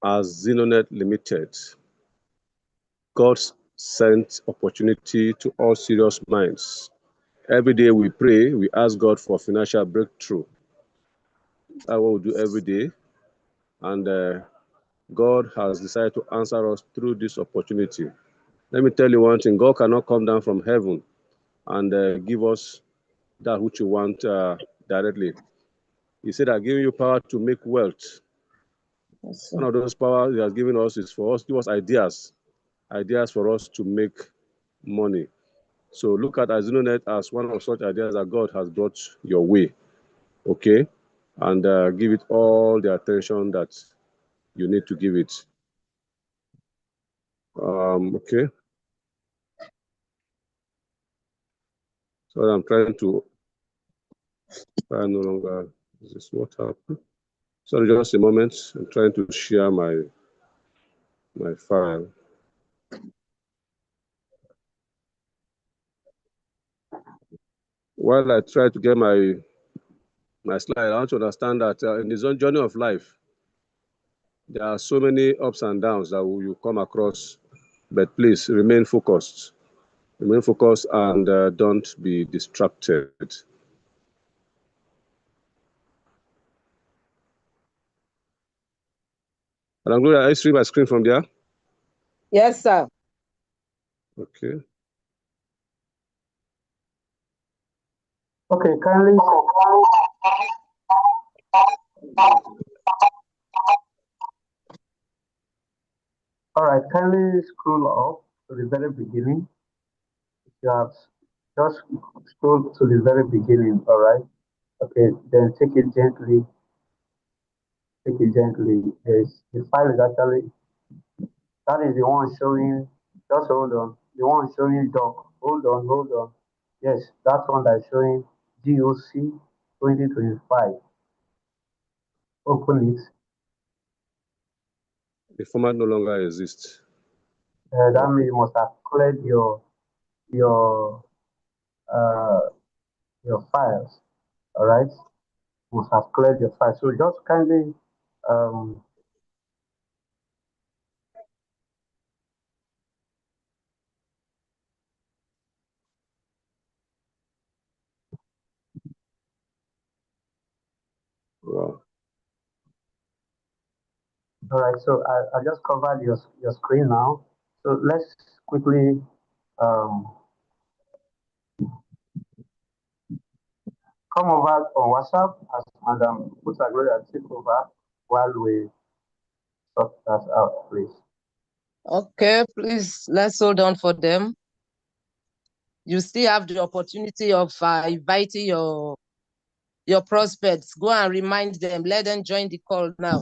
AZINONET Limited, God sent opportunity to all serious minds. Every day we pray, we ask God for financial breakthrough. That's what we do every day. And God has decided to answer us through this opportunity. Let me tell you one thing, God cannot come down from heaven and give us that which you want directly. He said, I've given you power to make wealth. Yes, one of those powers he has given us is for us, give us ideas for us to make money. So look at AZINONET as one of such ideas that God has brought your way, okay? And give it all the attention that you need to give it. Okay. So I'm trying to find no longer, is this what happened? Sorry, just a moment. I'm trying to share my file. While I try to get my slide, I want to understand that in this journey of life, there are so many ups and downs that you come across, but please remain focused. Remain focused and don't be distracted. Madam Gloria, are you streaming my screen from there? Yes, sir. Okay. Okay, kindly. All right, kindly scroll up to the very beginning. You have just scroll to the very beginning, all right? Okay, then take it gently. Take it gently. The file is actually, that is the one showing, just hold on. The one showing doc. Hold on, hold on. Yes, that one that is showing GOC 2025. Open it. The format no longer exists. That means you must have cleared your uh, files. All right, you must have cleared your files. So just kindly Wow. All right, so I just covered your screen now. So let's quickly come over on WhatsApp as Madam Putagloria take over while we sort that out, please. Okay, please, let's hold on for them. You still have the opportunity of inviting your prospects. Go and remind them. Let them join the call now.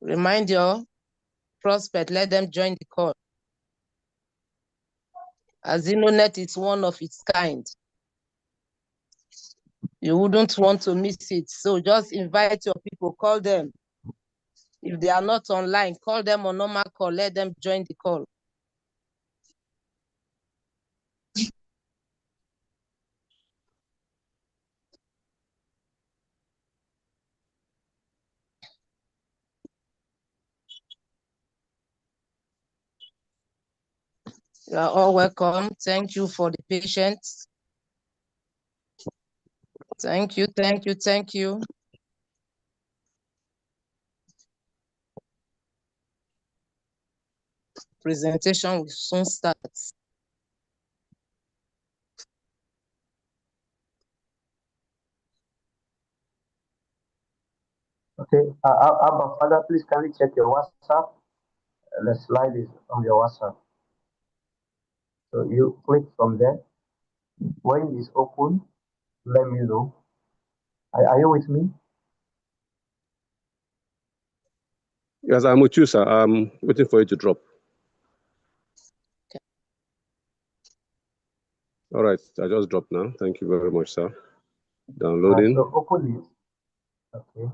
Remind your prospect. Let them join the call. AZINONET is one of its kind. You wouldn't want to miss it. So just invite your people. Call them. If they are not online, call them on normal call. Let them join the call. You are all welcome. Thank you for the patience. Thank you, thank you, thank you. Presentation will soon start. Okay, Abba Father, please kindly check your WhatsApp. The slide is on your WhatsApp. So you click from there. When it is open, let me know. Are you with me? Yes, I'm with you, sir. I'm waiting for you to drop. Okay. All right, I just dropped now. Thank you very much, sir. Downloading. So open it. Okay.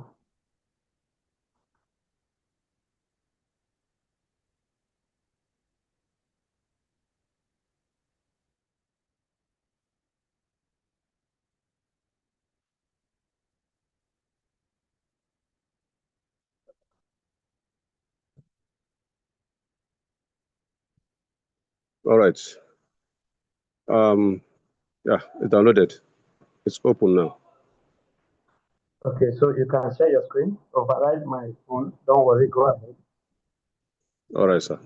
All right. Yeah, it's downloaded. It's open now. Okay, so you can share your screen. Override my phone. Don't worry, go ahead. All right, sir.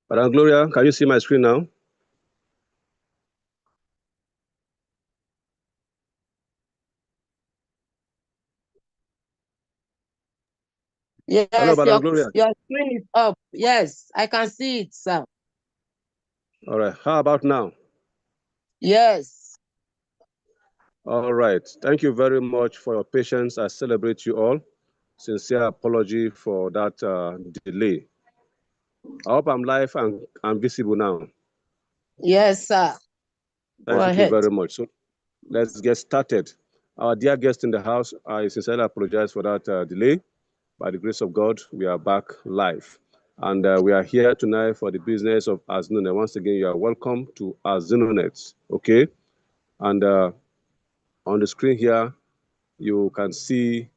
Madam Gloria, can you see my screen now? Yes, Hello, Madam Gloria. your screen is up. Yes, I can see it, sir. All right. How about now? Yes. All right. Thank you very much for your patience. I celebrate you all. Sincere apology for that delay. I hope I'm live and visible now. Yes, sir. Go Thank you ahead. very much. So let's get started. Our dear guest in the house, I sincerely apologize for that delay. By the grace of God, we are back live. And we are here tonight for the business of AZINONET. Once again, you are welcome to AZINONET, okay? And on the screen here, you can see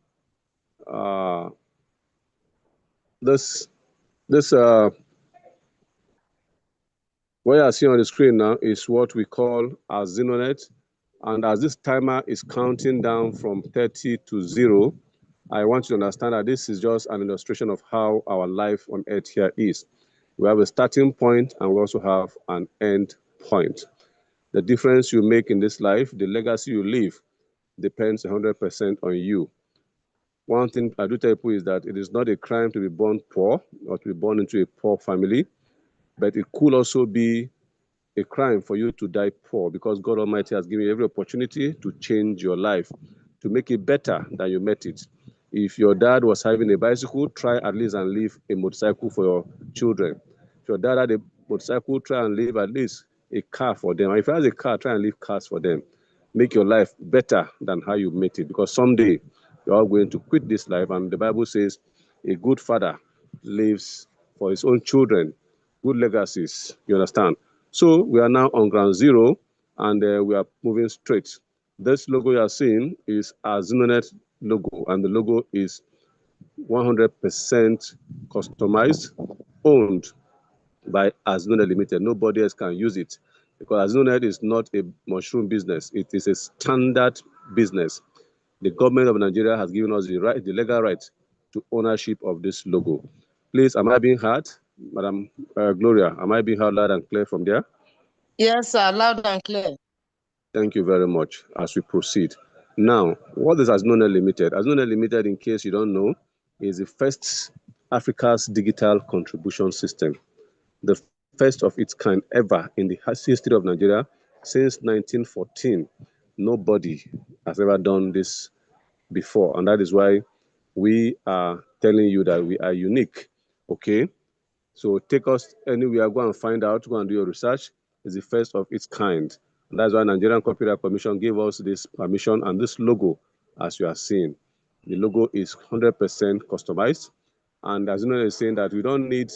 uh, this what you are seeing on the screen now is what we call AZINONET. And as this timer is counting down from 30 to 0, I want you to understand that this is just an illustration of how our life on earth here is. We have a starting point and we also have an end point. The difference you make in this life, the legacy you leave, depends 100% on you. One thing I do tell people is that it is not a crime to be born poor or to be born into a poor family, but it could also be a crime for you to die poor because God Almighty has given you every opportunity to change your life, to make it better than you met it. If your dad was having a bicycle, try at least and leave a motorcycle for your children. If your dad had a motorcycle, try and leave at least a car for them. If he has a car, try and leave cars for them. Make your life better than how you met it because someday you're all going to quit this life. And the Bible says a good father lives for his own children, good legacies. You understand? So we are now on ground zero and we are moving straight. This logo you are seeing is a AZINONET logo, and the logo is 100% customized, owned by AZINONET Limited. Nobody else can use it because AZINONET is not a mushroom business. It is a standard business. The government of Nigeria has given us the right, the legal right to ownership of this logo. Please, am I being heard? Madam Gloria, am I being heard loud and clear from there? Yes, sir. Loud and clear. Thank you very much. As we proceed. Now, what is AZINONET Limited? AZINONET Limited, in case you don't know, is the first Africa's digital contribution system. The first of its kind ever in the history of Nigeria since 1914. Nobody has ever done this before. And that is why we are telling you that we are unique. Okay? So take us anywhere, go and find out, go and do your research. It's the first of its kind. And that's why Nigerian Copyright Commission gave us this permission and this logo, as you are seeing. The logo is 100% customized. And as you know, is saying that we don't need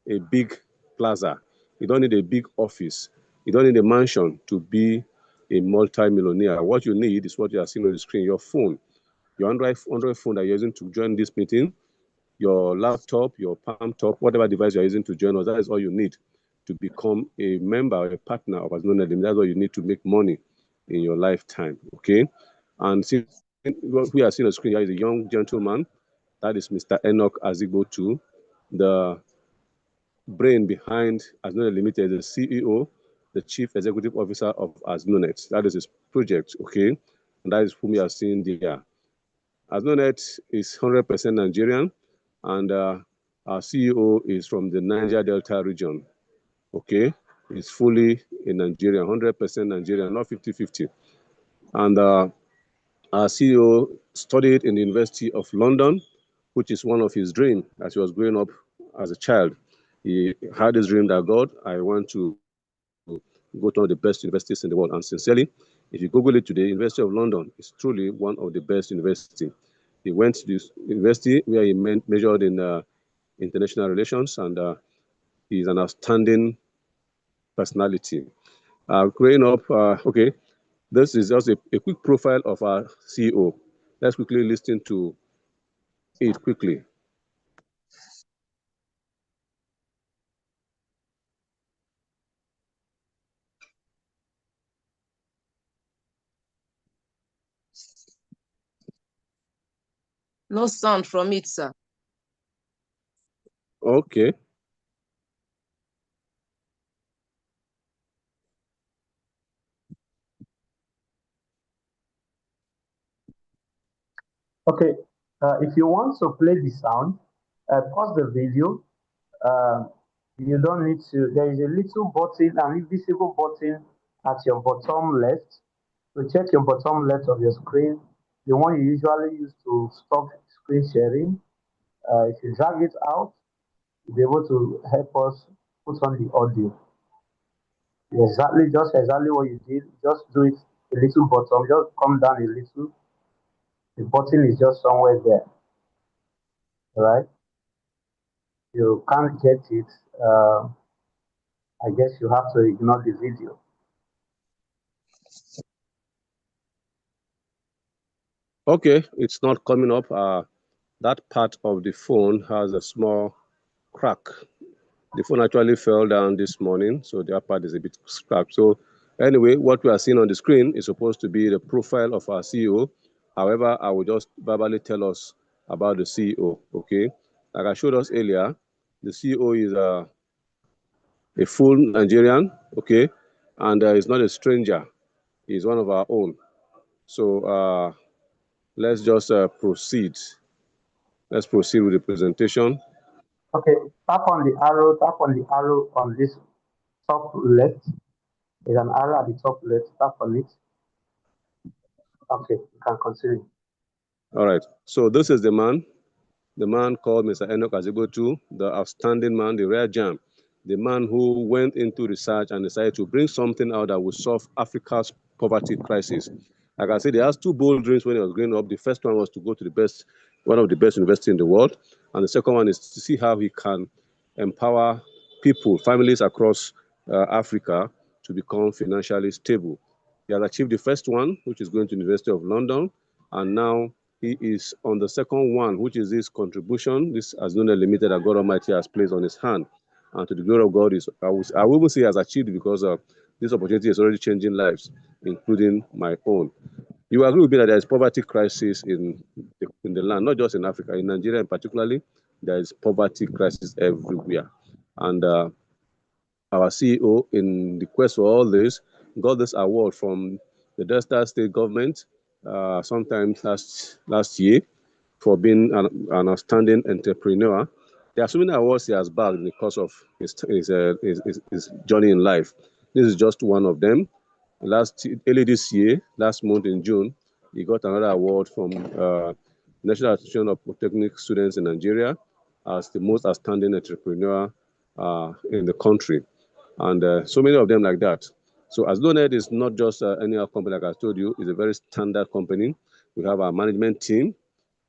a big plaza. You don't need a big office. You don't need a mansion to be a multi-millionaire. What you need is what you are seeing on the screen, your phone. Your Android phone that you're using to join this meeting, your laptop, your palm top, whatever device you're using to join us, that is all you need to become a member or a partner of AZINONET. That's all you need to make money in your lifetime, okay? And since what we are seeing on the screen here is a young gentleman, that is Mr. Enoch Azigbo too, the brain behind AZINONET Limited, the CEO, the Chief Executive Officer of AZINONET. That is his project, okay? And that is whom we are seeing there. AZINONET is 100% Nigerian, and our CEO is from the Niger Delta region. Okay, he's fully in Nigeria, 100% Nigerian, not 50-50. And our CEO studied in the University of London, which is one of his dreams as he was growing up as a child. He had this dream that God, I want to go to one of the best universities in the world. And sincerely, if you Google it today, University of London is truly one of the best universities. He went to this university where he majored in international relations, and he's an outstanding personality. Growing up, okay, this is just a quick profile of our CEO. Let's quickly listen to it quickly. No sound from it, sir. Okay. Okay, if you want to play the sound, pause the video. Uh, you don't need to, there is a little button, an invisible button at your bottom left. So check your bottom left of your screen, the one you usually use to stop screen sharing. If you drag it out, you'll be able to help us put on the audio. Exactly, just exactly what you did. Just do it a little bottom, just come down a little. The button is just somewhere there, all right? You can't get it. I guess you have to ignore the video. Okay, it's not coming up. That part of the phone has a small crack. The phone actually fell down this morning, so that part is a bit cracked. So anyway, what we are seeing on the screen is supposed to be the profile of our CEO. However, I will just verbally tell us about the CEO, okay? Like I showed us earlier, the CEO is a full Nigerian, okay? And he's not a stranger. He's one of our own. So let's just proceed. Let's proceed with the presentation. Okay, tap on the arrow on this top left. There's an arrow at the top left, tap on it. Okay, you can continue. All right. So this is the man called Mr. Enoch Azibotu, the outstanding man, the rare gem, the man who went into research and decided to bring something out that would solve Africa's poverty crisis. Like I said, he has two bold dreams when he was growing up. The first one was to go to one of the best universities in the world. And the second one is to see how he can empower people, families across Africa to become financially stable. He has achieved the first one, which is going to the University of London. And now he is on the second one, which is this contribution, this AZINONET Limited that God Almighty has placed on his hand. And to the glory of God, I will even say he has achieved because this opportunity is already changing lives, including my own. You agree with me that there is poverty crisis in the land, not just in Africa, in Nigeria in particularly, there is poverty crisis everywhere. And our CEO, in the quest for all this, got this award from the Delta State government sometime last year for being an outstanding entrepreneur. There are so many awards he has bagged in the course of his journey in life. This is just one of them. Early this year, last month in June, he got another award from National Association of Polytechnic Students in Nigeria as the most outstanding entrepreneur in the country. And so many of them like that. So AZINONET is not just any other company, like I told you, it's a very standard company. We have our management team,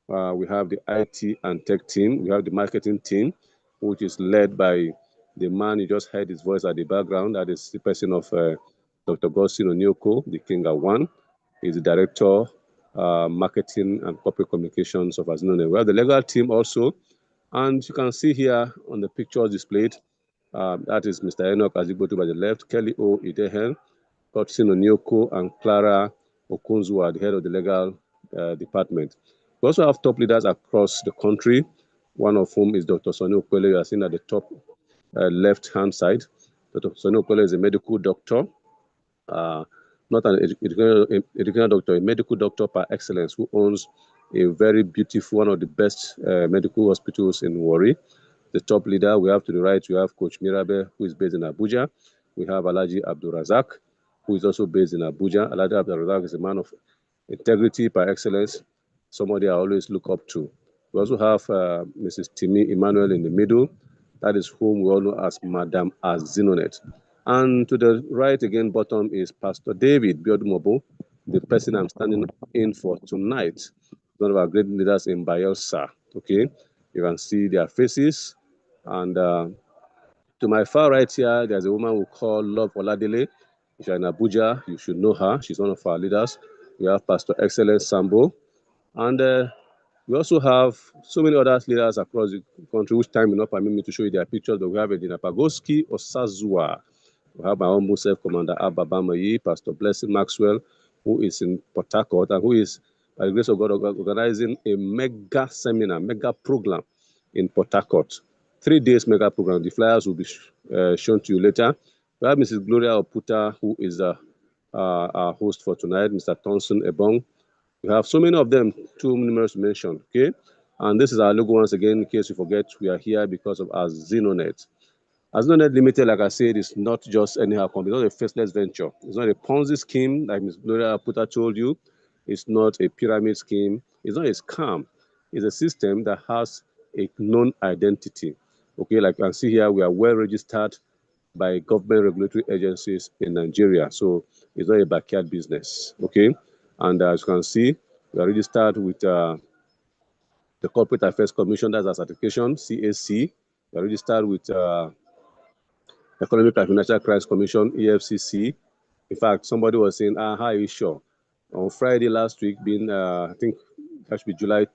we have the IT and tech team, we have the marketing team, which is led by the man you just heard his voice at the background. That is the person of Dr. Gossin Onyoko, the King at One. He's the director, marketing and corporate communications of AZINONET. We have the legal team also, and you can see here on the pictures displayed, that is Mr. Enoch Azibotu by the left, Kelly O. Idehen, Gossin Onyoko, and Clara Okunzua, the head of the legal department. We also have top leaders across the country, one of whom is Dr. Sonny Okwele. You are seen at the top left-hand side. Dr. Sonny Okwele is a medical doctor, not an educational doctor, a medical doctor par excellence, who owns a very beautiful, one of the best medical hospitals in Warri. The top leader, we have to the right, we have Coach Mirabe, who is based in Abuja. We have Alhaji Abdul Razak, who is also based in Abuja. Alhaji Abdul Razak is a man of integrity par excellence, somebody I always look up to. We also have Mrs. Timi Emmanuel in the middle. That is whom we all know as Madam AZINONET. And to the right again, bottom, is Pastor David Biodumobo, the person I'm standing in for tonight. one of our great leaders in Bayelsa. Okay, you can see their faces. And to my far right here, there's a woman we call Love Oladele. If you're in Abuja, you should know her. She's one of our leaders. We have Pastor Excellent Sambo. And we also have so many other leaders across the country, which time will not permit me to show you their pictures, but we have Edina Pagoski Osazua. We have my humble self-commander Abba Bamayi, Pastor Blessing Maxwell, who is in Port Harcourt and who is, by the grace of God, organizing a mega seminar, mega program in Port Harcourt. 3 days mega program. The flyers will be shown to you later. We have Mrs. Gloria Oputa, who is our host for tonight, Mr. Thompson Ebong. We have so many of them, too numerous to mention, okay? And this is our logo once again, in case you forget, we are here because of our AZINONET. AZINONET Limited, like I said, is not just anyhow company. It's not a faceless venture. It's not a Ponzi scheme, like Ms. Gloria Puta told you. It's not a pyramid scheme. It's not a scam. It's a system that has a known identity. Okay, like you can see here, we are well registered by government regulatory agencies in Nigeria. So it's not a backyard business. Okay, and as you can see, we are registered with the Corporate Affairs Commission, that's our certification, CAC. We are registered with Economic and Financial Crimes Commission, EFCC. In fact, somebody was saying, how are you sure? On Friday last week, being, I think that should be July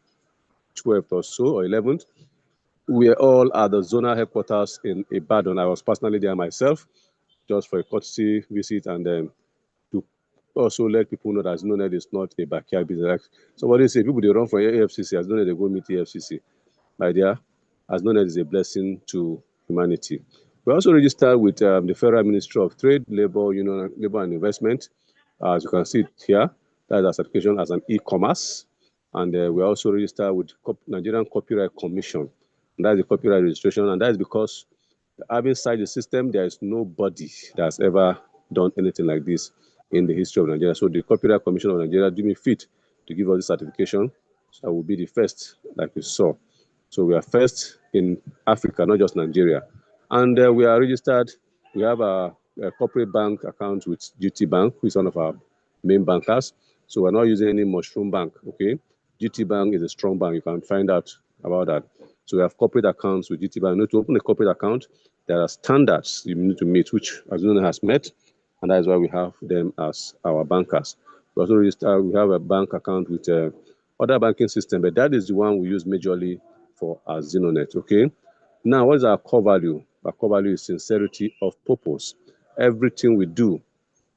12th or so, or 11th, we are all at the zonal headquarters in Ibadan. I was personally there myself, just for a courtesy visit and to also let people know that AZINONET is not a backyard business. Like somebody say, people they run for AFCC, AZINONET they go meet EFCC. My dear, AZINONET is a blessing to humanity. We also registered with the Federal Ministry of Trade, Labor, Labor and Investment. As you can see here, that is our certification as an e-commerce. And we also registered with Nigerian Copyright Commission. And that is the copyright registration. And that is because having started the system, there is nobody that has ever done anything like this in the history of Nigeria. So the Copyright Commission of Nigeria deemed me fit to give us this certification. So I will be the first, like you saw. So we are first in Africa, not just Nigeria. And we are registered. We have a corporate bank account with GT Bank, who is one of our main bankers. So we're not using any mushroom bank, okay? GT Bank is a strong bank. You can find out about that. So we have corporate accounts with GT Bank. You need to open a corporate account. There are standards you need to meet, which AZINONET has met, and that is why we have them as our bankers. We also register, we have a bank account with other banking system, but that is the one we use majorly for AZINONET, okay? Now, what is our core value? Our core value is sincerity of purpose. Everything we do,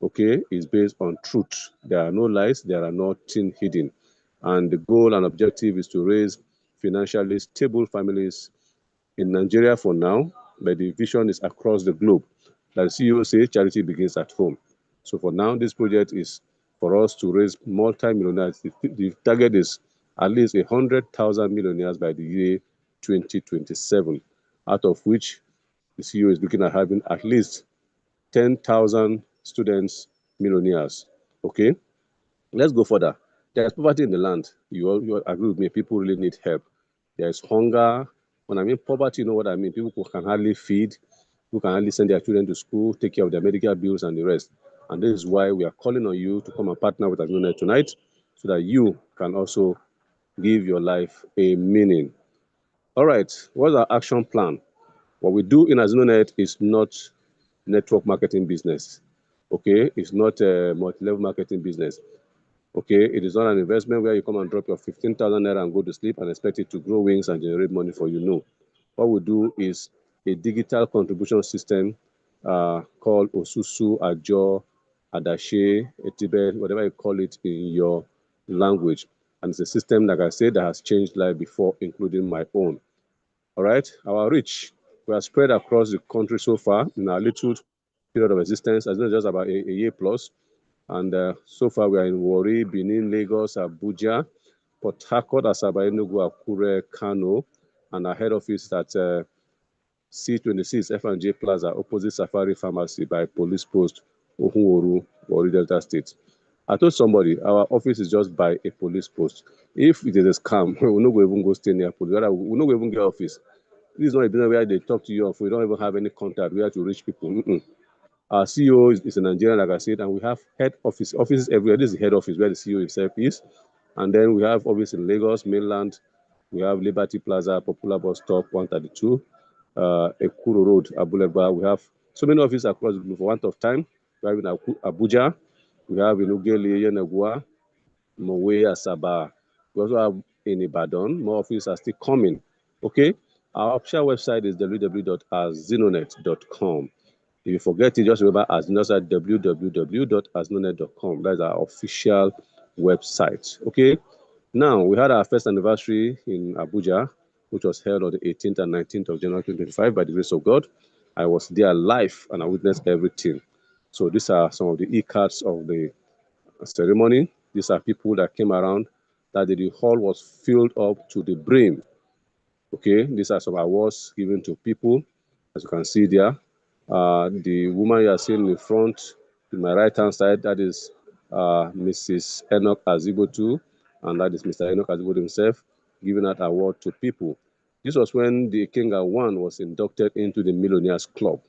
okay, is based on truth. There are no lies, there are nothing hidden. And the goal and objective is to raise financially stable families in Nigeria for now, but the vision is across the globe. Like the CEO says, charity begins at home. So for now, this project is for us to raise multi-millionaires. The target is at least 100,000 millionaires by the year 2027, out of which the CEO is looking at having at least 10,000 students millionaires. Okay, let's go further. There is poverty in the land. You agree with me? People really need help. There is hunger. When I mean poverty, you know what I mean? People who can hardly feed, who can hardly send their children to school, take care of their medical bills and the rest. And this is why we are calling on you to come and partner with AZINONET tonight, so that you can also give your life a meaning. All right, what's our action plan? What we do in AZINONET is not network marketing business. Okay, it's not a multi-level marketing business. Okay, it is not an investment where you come and drop your 15,000 naira and go to sleep and expect it to grow wings and generate money for you. No. What we do is a digital contribution system called Osusu, Ajo, Adashe, Etibet, whatever you call it in your language. And it's a system, like I said, that has changed life before, including my own. All right, our reach. We are spread across the country so far in our little period of existence, as just about a year plus. And so far, we are in Warri, Benin, Lagos, Abuja, Port Harcourt, Asaba, Enugu, Akure, Kano, and our head office at C26 F&J Plaza, opposite Safari Pharmacy by Police Post, Ohunworu, Warri, Delta State. I told somebody our office is just by a police post. If it is a scam, we will not even go stay near police. We will not even get office. This is not a business where they talk to you of. We don't even have any contact. We have to reach people. Our CEO is a Nigerian, like I said, and we have head offices everywhere. This is the head office where the CEO himself is. And then we have office in Lagos, mainland. We have Liberty Plaza, Popular Bus Stop, 132, Ekuru Road, Abulegba. We have so many offices across the globe. For want of time, we have in Abuja, we have in Ughelli, Yenagua, Mowe, Asaba. We also have in Ibadan. More offices are still coming. Okay, our official website is www.azinonet.com. If you forget it, just remember Azinonet at www.azinonet.com. That's our official website. Okay. Now, we had our first anniversary in Abuja, which was held on the 18th and 19th of January 2025 by the grace of God. I was there live and I witnessed everything. So these are some of the e-cards of the ceremony. These are people that came around, that the hall was filled up to the brim. Okay, these are some awards given to people, as you can see there. The woman you are seeing in front, in my right-hand side, that is Mrs. Enoch Azibotu, and that is Mr. Enoch Azibotu himself, giving that award to people. This was when the Kenga One was inducted into the Millionaires Club.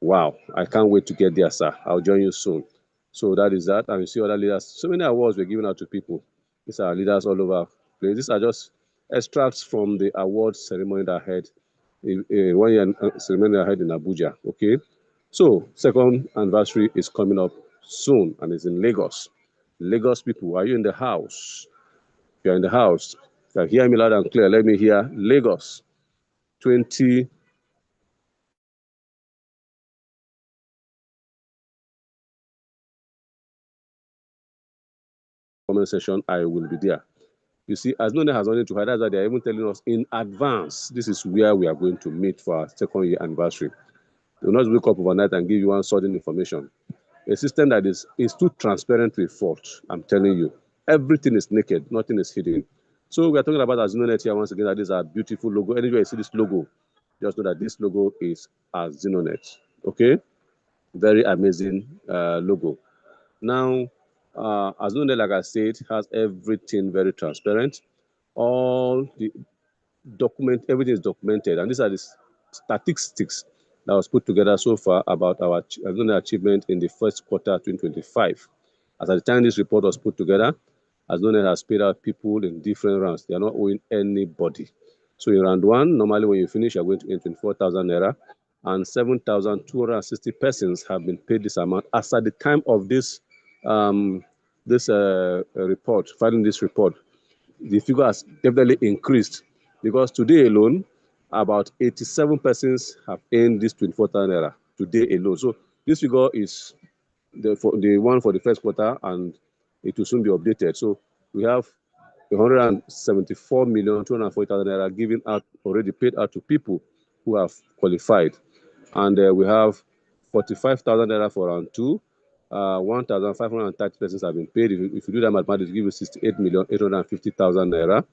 Wow, I can't wait to get there, sir. I'll join you soon. So that is that. And you see other leaders. So many awards were given out to people. These are leaders all over. These are just extracts from the award ceremony that I had, 1 year ceremony I had in Abuja. Okay. So second anniversary is coming up soon and it's in Lagos. Lagos people, are you in the house? If you're in the house, if you hear me loud and clear, let me hear Lagos 20. Comment section, I will be there. You see, AZINONET has nothing to hide. That's why they're even telling us in advance, this is where we are going to meet for our second year anniversary. They will not wake up overnight and give you one sudden information. A system that is too transparent to a fault, I'm telling you. Everything is naked, nothing is hidden. So we are talking about AZINONET here once again. That is our beautiful logo. Anywhere you see this logo, just know that this logo is AZINONET. Okay? Very amazing logo. Now, AZINONET, like I said, has everything very transparent. All the everything is documented, and these are the statistics that was put together so far about our achievement in the first quarter 2025. As at the time this report was put together, AZINONET has paid out people in different rounds. They are not owing anybody. So in round one, normally when you finish, you're going to earn 24,000 naira, and 7,260 persons have been paid this amount. As at the time of this report, filing this report, the figure has definitely increased, because today alone, about 87 persons have earned this 24,000 naira today alone. So this figure is the one for the first quarter, and it will soon be updated. So we have 174,240,000 naira given out, already paid out to people who have qualified. And we have 45,000 naira for round two. 1,530 persons have been paid. If you do that mathematics, it gives you 68,850,000 naira.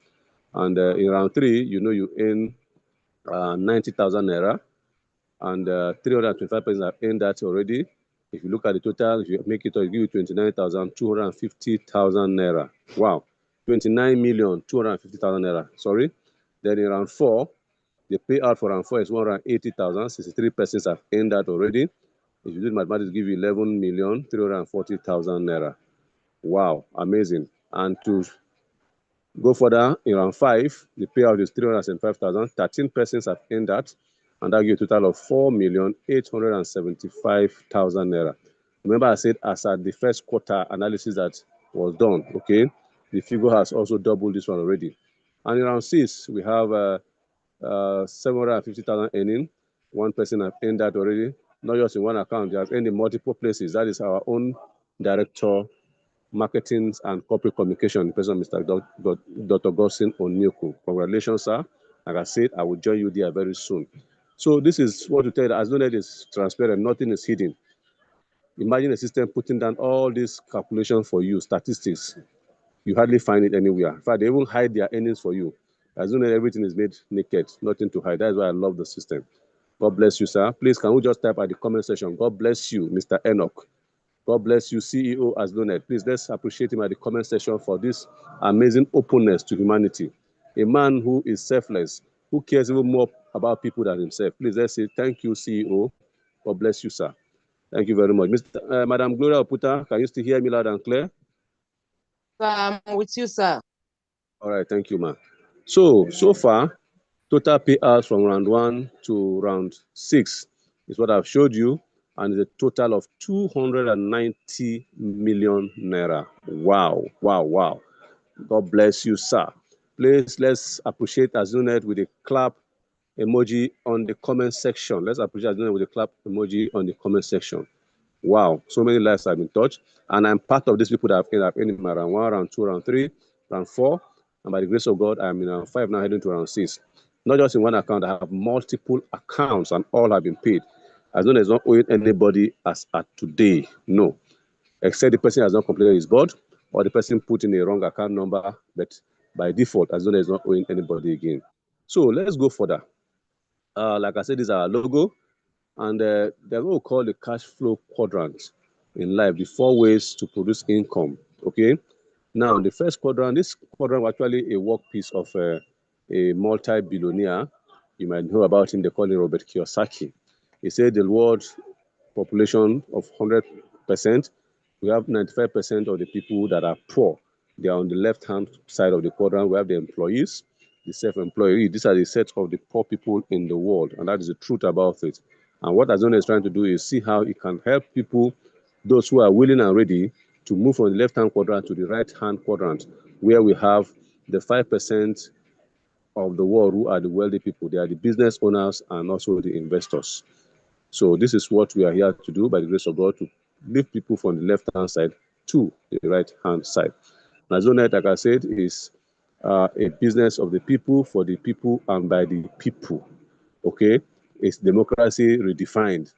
And in round three, you earn 90,000 naira, and 325 persons have earned that already. If you look at the total, if you make it, it give you 29,250,000 naira. Wow, 29,250,000 naira. Sorry. Then in round four, the payout for round four is 180,000. 63 persons have earned that already. If you do the mathematics, give you 11,340,000 naira. Wow, amazing. And to go further, in round five, the payout is 375,000. 13 persons have earned that, and that gives a total of 4,875,000 naira. Remember, I said as at the first quarter analysis that was done, okay, the figure has also doubled this one already. And in round six, we have 750,000 earning. One person has earned that already, not just in one account, they have earned in multiple places. That is our own director, marketing and corporate communication, the person, Mr. Dr. Godson Onyeko. Congratulations, sir. Like I said, I will join you there very soon. So this is what to tell you. AZINONET is transparent, nothing is hidden. Imagine a system putting down all these calculations for you, statistics. You hardly find it anywhere. In fact, they even hide their earnings for you. AZINONET, everything is made naked, nothing to hide. That's why I love the system. God bless you, sir. Please, can we just type at the comment section, God bless you, Mr. Enoch. God bless you, CEO AZINONET. Please, let's appreciate him at the comment section for this amazing openness to humanity. A man who is selfless, who cares even more about people than himself. Please, let's say thank you, CEO. God bless you, sir. Thank you very much. Madam Gloria Oputa, can you still hear me loud and clear? I'm with you, sir. All right, thank you, ma. So far, total payouts from round 1 to round 6 is what I've showed you, and it's a total of 290 million naira. Wow, wow, wow. God bless you, sir. Please, let's appreciate AZINONET with a clap emoji on the comment section. Let's appreciate AZINONET with a clap emoji on the comment section. Wow, so many lives have been touched. And I'm part of these people that have been in my round 1, round 2, round 3, round 4. And by the grace of God, I'm in round 5 now, heading to round 6. Not just in one account, I have multiple accounts and all have been paid. As long as not owing anybody as at today, no. Except the person has not completed his board or the person put in a wrong account number, but by default, as long as not owing anybody again. So let's go further. Like I said, this is our logo, and they're what we call the cash flow quadrant in life, the 4 ways to produce income. Okay. Now, the first quadrant, this quadrant was actually a work piece of a multi-billionaire. You might know about him. They call him Robert Kiyosaki. He said the world population of 100%, we have 95% of the people that are poor. They are on the left-hand side of the quadrant. We have the employees, the self-employed. These are the set of the poor people in the world, and that is the truth about it. And what Azone is trying to do is see how it can help people, those who are willing and ready, to move from the left-hand quadrant to the right-hand quadrant, where we have the 5% of the world who are the wealthy people. They are the business owners and also the investors. So this is what we are here to do by the grace of God, to lift people from the left-hand side to the right-hand side. AZINONET, like I said, is a business of the people, for the people, and by the people. Okay, it's democracy redefined.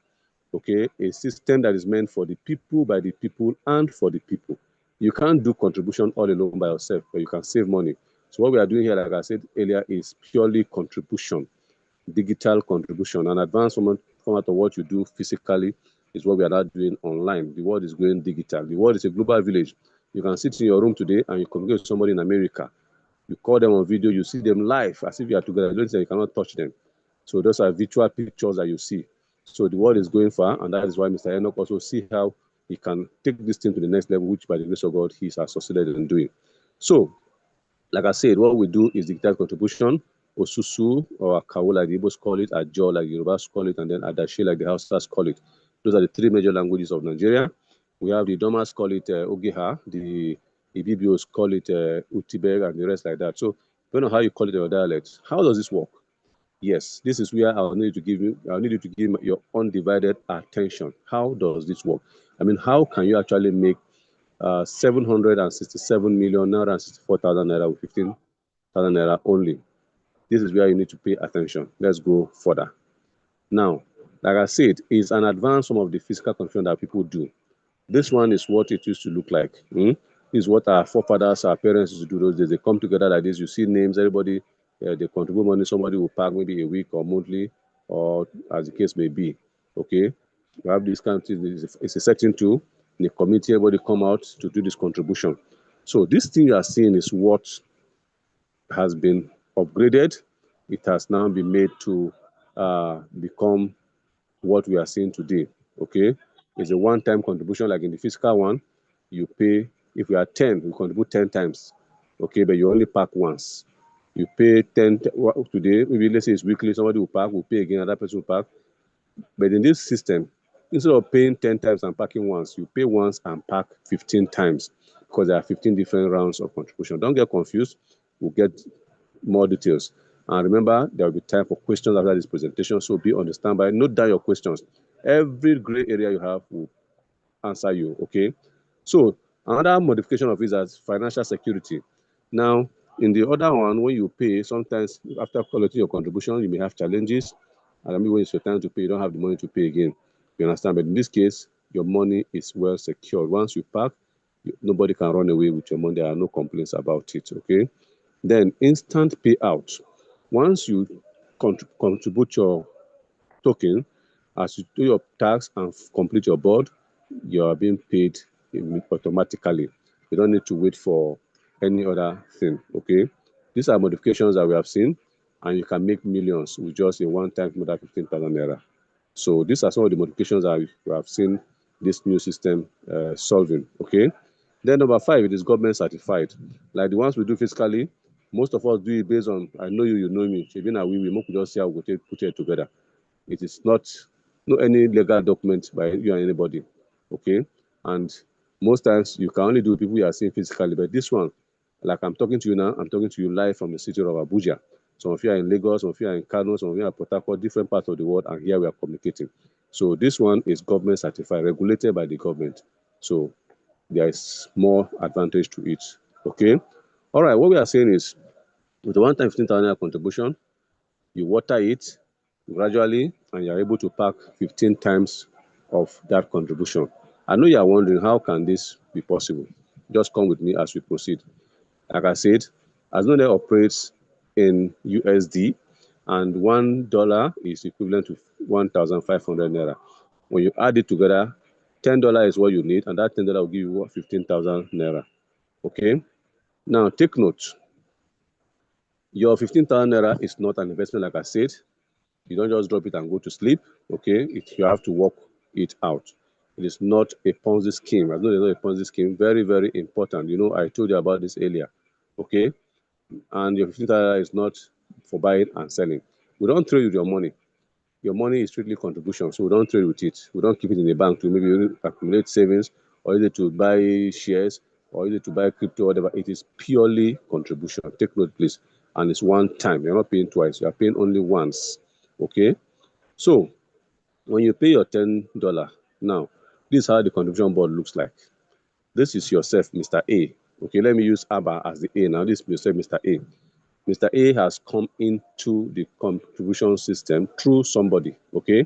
Okay, a system that is meant for the people, by the people, and for the people. You can't do contribution all alone by yourself, but you can save money. So what we are doing here, like I said earlier, is purely contribution, digital contribution. An advanced format of what you do physically is what we are now doing online. The world is going digital. The world is a global village. You can sit in your room today and you communicate with somebody in America. You call them on video, you see them live as if you are together. You don't say you cannot touch them. So those are virtual pictures that you see. So the world is going far, and that is why Mr. Enoch also see how he can take this thing to the next level, which by the grace of God, he has succeeded in doing. So, like I said, what we do is digital contribution, Osusu or Akawo, like the Igbos call it, Ajo, like the Yorubas call it, and then Adashi, like the Hausas call it. Those are the 3 major languages of Nigeria. We have the Domas call it Ogeha, the Ibibios call it Utibeg, and the rest like that. So, depending on how you call it in your dialect, how does this work? Yes, this is where I'll need you to give your undivided attention. How does this work? I mean, how can you actually make 767 million naira and 64,000 naira with 15,000 naira only? This is where you need to pay attention. Let's go further. Now, like I said, it's an advanced form of the physical contribution that people do. This one is what it used to look like. This is what our forefathers, our parents used to do those days. They come together like this. You see names, everybody, they contribute money. Somebody will pack maybe a week or monthly, or as the case may be. Okay, we have this kind of thing. It's a setting tool. In the committee, everybody come out to do this contribution. So this thing you are seeing is what has been upgraded. It has now been made to become what we are seeing today. Okay, it's a one-time contribution, like in the physical one. You pay, if we are 10, we contribute 10 times. Okay, but you only pack once. You pay 10 today, maybe let's say it's weekly, somebody will pack, will pay again, another person will pack. But in this system, instead of paying 10 times and packing once, you pay once and pack 15 times, because there are 15 different rounds of contribution. Don't get confused. We'll get more details. And remember, there will be time for questions after this presentation, so be on the standby. Note down your questions. Every gray area you have will answer you, okay? So another modification of it is financial security. Now, in the other one, when you pay, sometimes after collecting your contribution, you may have challenges. And I mean, when it's your time to pay, you don't have the money to pay again. You understand? But in this case, your money is well secured. Once you pack, nobody can run away with your money. There are no complaints about it, okay? Then instant payout. Once you contribute your token, as you do your tax and complete your board, you are being paid automatically. You don't need to wait for any other thing, okay? These are modifications that we have seen, and you can make millions with just a one-time more than 15,000 naira. So these are some of the modifications that we have seen this new system solving, okay? Then number 5, it is government certified. Like the ones we do fiscally, most of us do it based on, I know you, you know me. Even we just see how we put it together. It is not any legal document by you and anybody. Okay. And most times you can only do people you are seeing physically. But this one, like I'm talking to you now, I'm talking to you live from the city of Abuja. Some of you are in Lagos, some of you are in Kano, some of you are in Port Harcourt, different parts of the world, and here we are communicating. So this one is government certified, regulated by the government. So there is more advantage to it. Okay. All right. What we are saying is, with the one-time 15,000 naira contribution, you water it gradually, and you're able to pack 15 times of that contribution. I know you are wondering, how can this be possible? Just come with me as we proceed. Like I said, AZINONET operates in USD, and $1 is equivalent to 1,500 naira. When you add it together, $10 is what you need, and that $10 will give you 15,000 naira. Okay. Now take note, your 15,000 naira is not an investment, like I said. You don't just drop it and go to sleep. Okay, you have to work it out. It is not a Ponzi scheme. I know it's not a Ponzi scheme. Very, very important. You know, I told you about this earlier. Okay, and your 15,000 is not for buying and selling. We don't trade with your money. Your money is strictly contribution, so we don't trade with it. We don't keep it in the bank to maybe accumulate savings, or either to buy shares, or either to buy crypto, whatever. It is purely contribution. Take note, please. And it's one time. You're not paying twice. You are paying only once. Okay. So when you pay your $10, now this is how the contribution board looks like. This is yourself, Mr. A. Okay, let me use Abba as the A now. This is yourself, Mr. A. Mr. A has come into the contribution system through somebody, okay?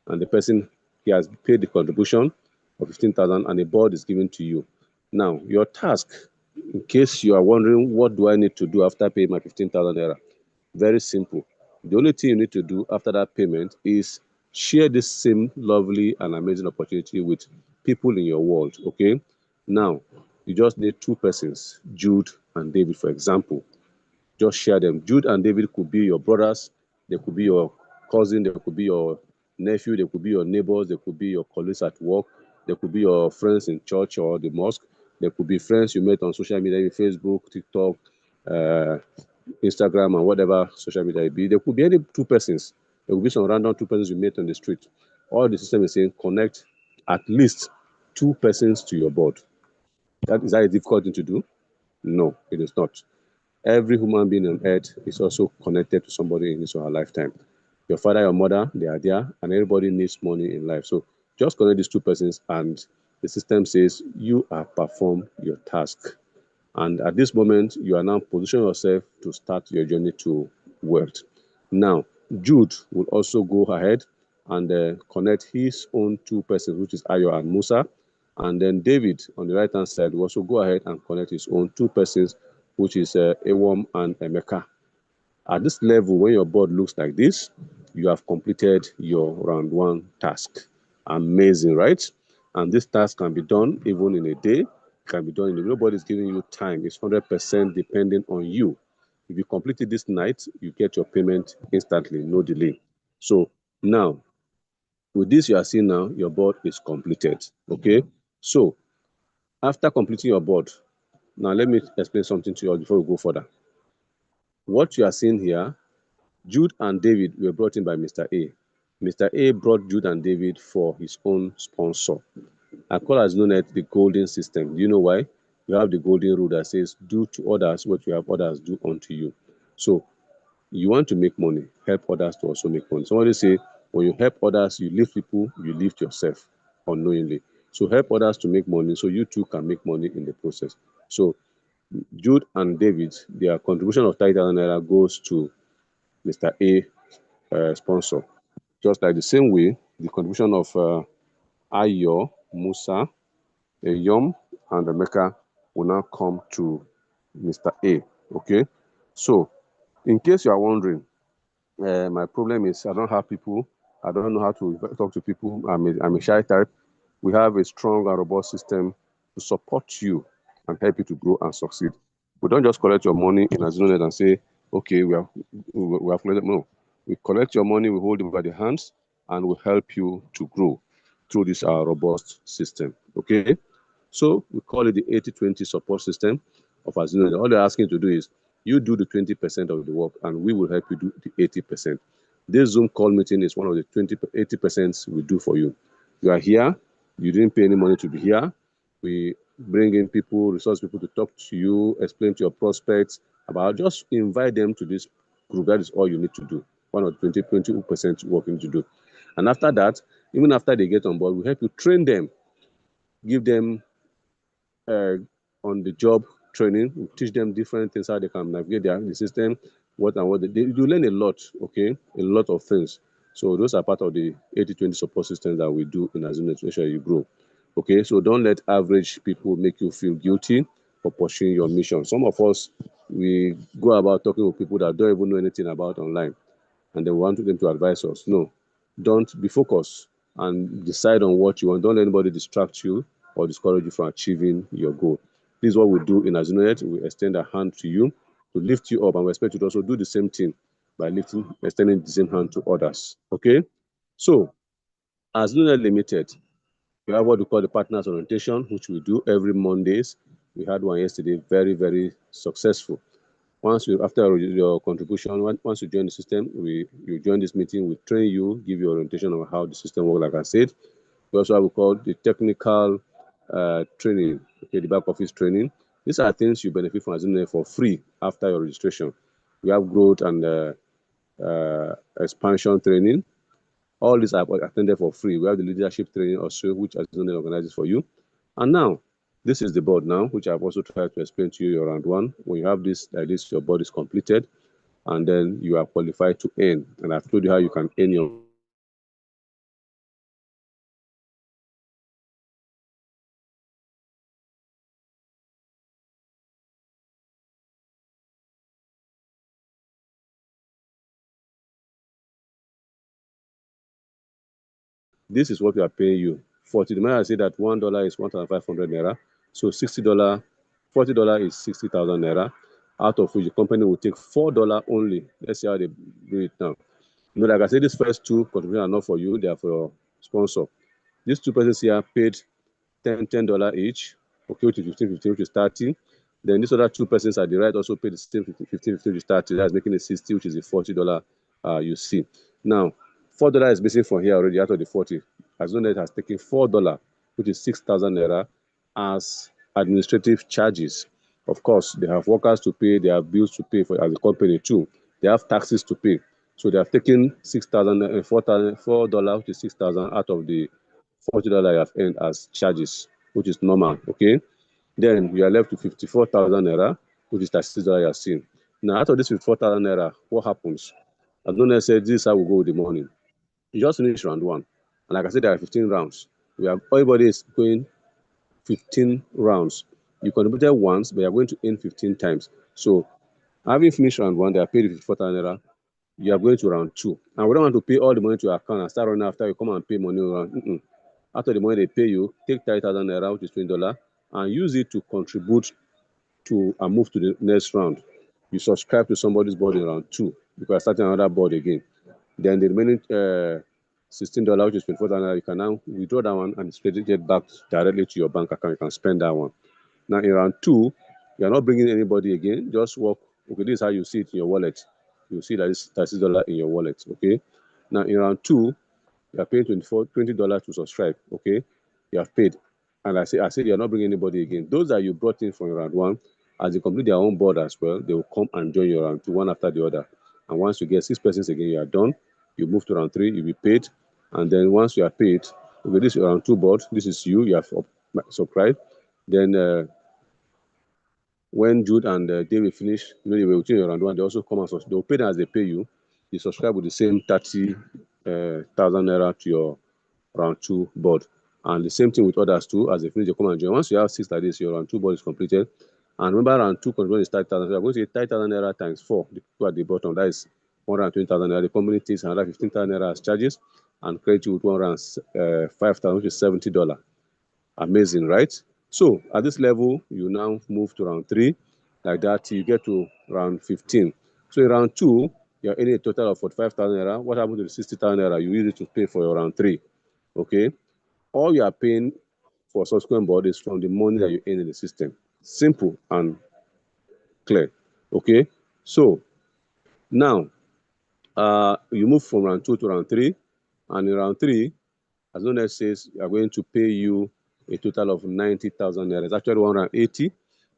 And the person, he has paid the contribution of 15,000, and the board is given to you. Now, your task, in case you are wondering, what do I need to do after paying my 15,000 naira? Very simple. The only thing you need to do after that payment is share this same lovely and amazing opportunity with people in your world, okay? Now, you just need 2 persons, Jude and David, for example. Just share them. Jude and David could be your brothers, they could be your cousin, they could be your nephew, they could be your neighbors, they could be your colleagues at work, they could be your friends in church or the mosque, they could be friends you met on social media, Facebook, TikTok, Instagram, and whatever social media it be. There could be any 2 persons. There could be some random 2 persons you met on the street. All the system is saying connect at least 2 persons to your board. Is that a difficult thing to do? No, it is not. Every human being on earth is also connected to somebody in his or her lifetime. Your father, your mother, they are there, and everybody needs money in life. So just connect these 2 persons, and the system says you have performed your task. And at this moment, you are now positioning yourself to start your journey to wealth. Now, Jude will also go ahead and connect his own 2 persons, which is Ayo and Musa. And then David, on the right-hand side, will also go ahead and connect his own 2 persons, which is Ewom and Emeka. At this level, when your board looks like this, you have completed your round 1 task. Amazing, right? And this task can be done even in a day. It can be done in a day. Nobody's giving you time. It's 100% depending on you. If you complete it this night, you get your payment instantly, no delay. So now, with this you are seeing now, your board is completed. Okay? So after completing your board, now let me explain something to you all before we go further. What you are seeing here, Jude and David were brought in by Mr. A. Mr. A brought Jude and David for his own sponsor. I call AZINONET the golden system. Do you know why? You have the golden rule that says, do to others what you have others do unto you. So you want to make money, help others to also make money. Somebody say, when you help others, you lift people, you lift yourself unknowingly. So help others to make money so you too can make money in the process. So Jude and David, their contribution of 30,000 naira goes to Mr. A sponsor. Just like the same way, the contribution of Ayo, Musa, Yom, and Emeka will now come to Mr. A. Okay, so in case you are wondering, my problem is I don't have people. I don't know how to talk to people. I'm a shy type. We have a strong and robust system to support you and help you to grow and succeed. We don't just collect your money in AZINONET and say, okay, we have collected. No, we collect your money, we hold it by the hands, and we help you to grow through this robust system. Okay. So we call it the 80-20 support system of AZINONET. All they're asking you to do is you do the 20% of the work and we will help you do the 80%. This Zoom call meeting is one of the 80% we do for you. You are here, you didn't pay any money to be here. We bring in people, resource people to talk to you, explain to your prospects about, just invite them to this group. That is all you need to do. One of 20% work you need to do. And after that, even after they get on board, we help you train them, give them on the job training. We teach them different things, how they can navigate the system, what and what you learn a lot, okay, a lot of things. So those are part of the 80-20 support system that we do in AZINONET to make sure you grow. Okay, so don't let average people make you feel guilty for pursuing your mission. Some of us, we go about talking with people that don't even know anything about online, and they want them to advise us. No, don't. Be focused and decide on what you want. Don't let anybody distract you or discourage you from achieving your goal. This is what we do in AZINONET. We extend a hand to you to lift you up, and we expect you to also do the same thing by extending the same hand to others. Okay, so AZINONET Limited, we have what we call the partners orientation, which we do every Mondays. We had one yesterday, very, very successful. Once you, after your contribution, once you join the system, you join this meeting, we train you, give you orientation on how the system works, like I said. We also have what we call the technical training, okay, the back office training. These are things you benefit from AZINONET for free after your registration. We have growth and expansion training. All these are attended for free. We have the leadership training also, which AZINONET organizes for you. And now, this is the board now, which I've also tried to explain to you around one. When you have this, like this, your board is completed, and then you are qualified to earn. And I've told you how you can earn your this is what we are paying you. 40. The man I say that $1 is 1,500 naira. So $60, $40 is 60,000 naira. Out of which the company will take $4 only. Let's see how they do it now. You know, like I said, these first two contributions are not for you, they are for your sponsor. These two persons here paid $10 each, okay, which is 15, which is 30. Then these other two persons at the right also paid the same 15, which is 30. That's making it 60, which is the $40 you see. Now, $4 is missing from here already out of the 40. AZINONET has taken $4, which is 6,000 naira, as administrative charges. Of course, they have workers to pay, they have bills to pay for as a company too. They have taxes to pay. So they have taken $4, which is 6,000 out of the $40 you have earned as charges, which is normal. Okay. Then you are left with 54,000 naira, which is $36 you are seeing. Now, out of this 54,000 naira, what happens? As no said, this is how we go with the money. You just finish round one. And like I said, there are 15 rounds. We have everybody is going 15 rounds. You contributed once, but you are going to earn 15 times. So having finished round one, they are paid 54,000 naira. You are going to round two. And we don't want to pay all the money to your account and start running after you come and pay money around. After the money they pay you, take 30,000 naira, which is $20, and use it to contribute to and move to the next round. You subscribe to somebody's board in round two because starting another board again. Then the remaining $16, which is 24,000 naira, you can now withdraw that one and it's credited back directly to your bank account. You can spend that one. Now in round two, you are not bringing anybody again. Just work. Okay, this is how you see it in your wallet. You see that it's $36 in your wallet. Okay. Now in round two, you are paying $20 to subscribe. Okay, you have paid, and I said you are not bringing anybody again. Those that you brought in from round one, as they complete their own board as well, they will come and join your round two, one after the other. And once you get 6 persons again, you are done. You move to round three, you'll be paid, and then once you are paid, okay, this is your round two board. This is you have subscribed. Then when Jude and David finish, you know, they will change your round one. They also come and they will pay them as they pay you. You subscribe with the same 30,000 naira to your round two board. And the same thing with others too, as they finish, they come and join. Once you have 6 like this, your round two board is completed. And remember, round two contribution is 30,000. So you're going to get 30,000 naira times 4. The people at the bottom, that is 120,000 naira. The company takes another 15,000 naira as charges and credit you with 105,000, which is $70. Amazing, right? So at this level, you now move to round three, like that, you get to round 15. So in round two, you're earning a total of 45,000 naira. What happened to the 60,000 naira? You use it to pay for your round three. Okay, all you are paying for subsequent board is from the money that you earn in the system. Simple and clear. Okay, so now you move from round 2 to round 3, and in round 3, AZINONET says we are going to pay you a total of 90,000 naira. It's actually 180.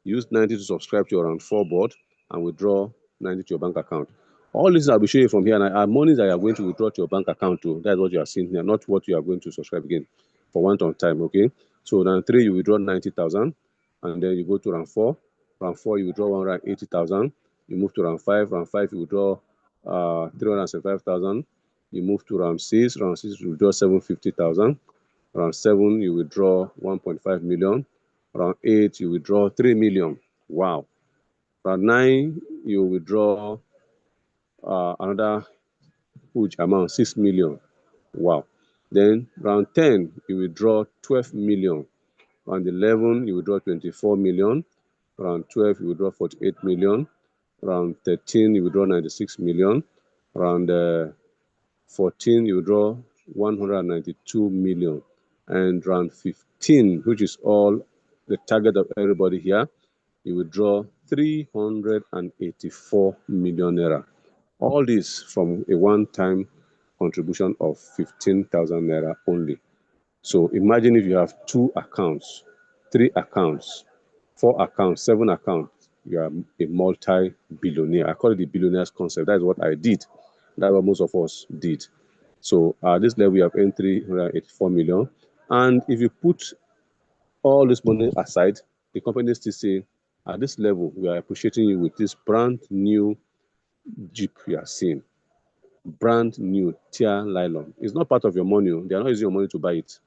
Use 90 to subscribe to your round 4 board and withdraw 90 to your bank account. All this I'll be showing you from here are monies that you are going to withdraw to your bank account to. That's what you are seeing here, not what you are going to subscribe again for one time. Okay, so round 3 you withdraw 90,000, and then you go to round 4. Round 4 you withdraw 180,000. You move to round 5. Round 5 you withdraw 375,000. You move to round 6. Round 6 you withdraw 750,000. Round 7 you withdraw 1.5 million. Round 8 you withdraw 3 million. Wow. Round 9 you withdraw another huge amount, 6 million. Wow. Then round 10 you withdraw 12 million. Round 11 you withdraw 24 million. Round 12 you withdraw 48 million. Round 13 you withdraw 96 million. Round 14 you withdraw 192 million. And round 15, which is all the target of everybody here, you withdraw 384 million naira. All this from a one-time contribution of 15,000 naira only. So imagine if you have 2 accounts, 3 accounts, 4 accounts, 7 accounts, you are a multi-billionaire. I call it the billionaire's concept. That's what I did. That's what most of us did. So at this level, we have earned 384 million. And if you put all this money aside, the company still say, at this level, we are appreciating you with this brand new Jeep you are seeing. Brand new tear nylon. It's not part of your money. They are not using your money to buy it.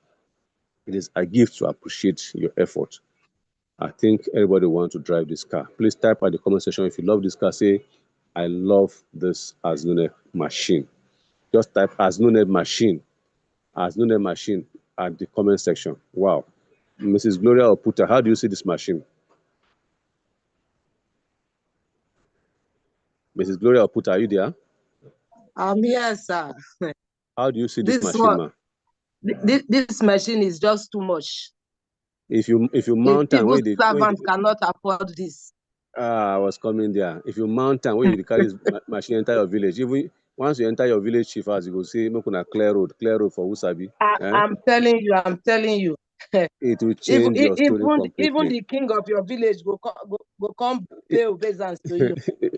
It is a gift to appreciate your effort. I think everybody wants to drive this car. Please type at the comment section if you love this car. Say, I love this AZINONET machine. Just type AZINONET machine at the comment section. Wow. Mrs. Gloria Oputa, how do you see this machine? Mrs. Gloria Oputa, are you there? I'm here, sir. How do you see this This machine, one, ma? this machine is just too much. If you A mount and civil servant cannot afford this. I was coming there. If you mount and when you carry this machine enter your village, even once you enter your village chief house, you go say, "Make una clear road for Usabi." I'm telling you. It will Even change your story even completely. the king of your village go come pay obeisance to you.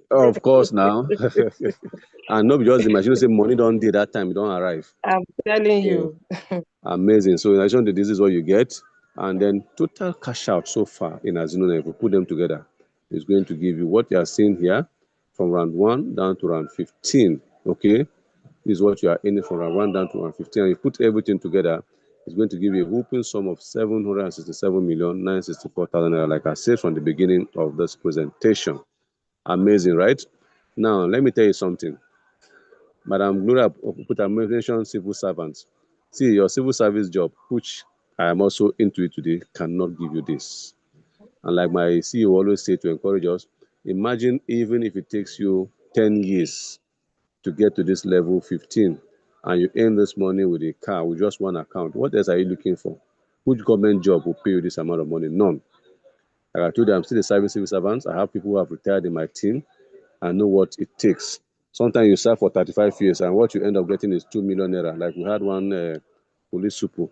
Of course, now. And not just the machine, say money don't do that time, it don't arrive. I'm telling So you. amazing. So in addition to this is what you get. And then total cash out so far in AZINONET, if we put them together, is going to give you what you are seeing here from round 1 down to round 15. Okay. This is what you are in from round 1 down to round 15. And you put everything together, it's going to give you a whooping sum of 767,964,000 naira, like I said from the beginning of this presentation. Amazing, right? Now, let me tell you something. Madam Gloria mentioned civil servants. See, your civil service job, which I am also into it today, cannot give you this. And like my CEO always say to encourage us, imagine even if it takes you 10 years to get to this level 15, and you earn this money with a car, with just one account, what else are you looking for? Which government job will pay you this amount of money? None. Like I told you, I'm still a civil servant. I have people who have retired in my team. I know what it takes. Sometimes you serve for 35 years and what you end up getting is 2 million naira. Like we had one police super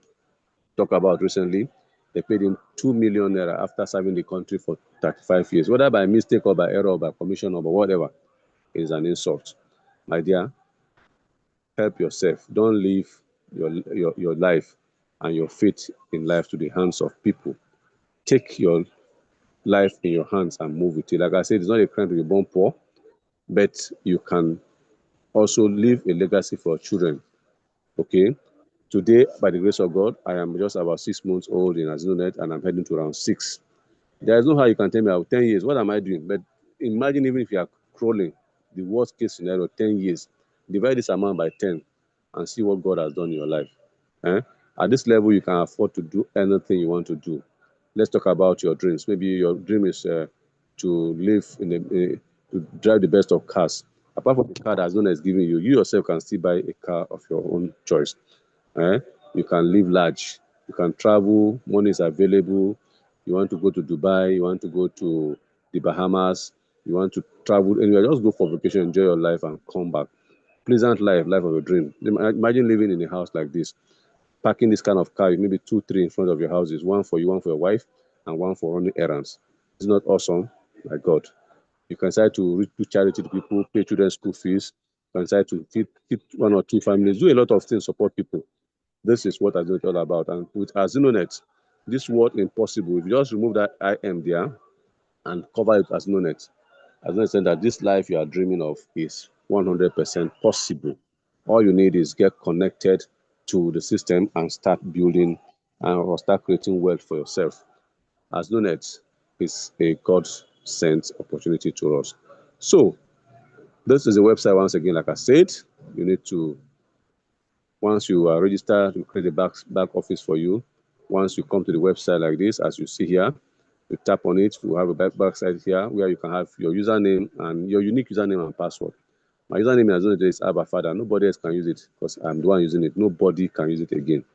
talk about recently. They paid him 2 million naira after serving the country for 35 years. Whether by mistake or by error or by commission or by whatever, it is an insult. My dear, help yourself. Don't leave your life and your faith in life to the hands of people. Take your life in your hands and move with it. Like I said, it's not a crime to be born poor, but you can also leave a legacy for children. Okay. Today, by the grace of God, I am just about 6 months old in AZINONET and I'm heading to around 6. There is no how you can tell me, 10 years, what am I doing? But imagine even if you are crawling, the worst case scenario, 10 years, divide this amount by 10 and see what God has done in your life. At this level, you can afford to do anything you want to do. Let's talk about your dreams. Maybe your dream is to live to drive the best of cars. Apart from the car that AZINONET is giving you, you yourself can still buy a car of your own choice. You can live large. You can travel, money is available. You want to go to Dubai, you want to go to the Bahamas, you want to travel anywhere, just go for vacation, enjoy your life, and come back. Pleasant life of a dream. Imagine living in a house like this, parking this kind of car, maybe 2, 3 in front of your houses, one for you, one for your wife, and one for running errands. It's not awesome? My God. You can decide to do charity to people, pay children's school fees, you can decide to feed 1 or 2 families, do a lot of things, support people. This is what AZINONET is all about. And with AZINONET, this word impossible, if you just remove that I am there and cover it as AZINONET, AZINONET said that this life you are dreaming of is 100% possible. All you need is get connected to the system and start building or start creating wealth for yourself. AZINONET is a God-sent opportunity to us. So this is the website. Once again, like I said, you need to, once you are registered, we create a back office for you. Once you come to the website like this, as you see here, you tap on it, you have a back side here where you can have your username and your unique username and password. My username is AZINONET is Abba Father. Nobody else can use it because I'm the one using it. Nobody can use it again.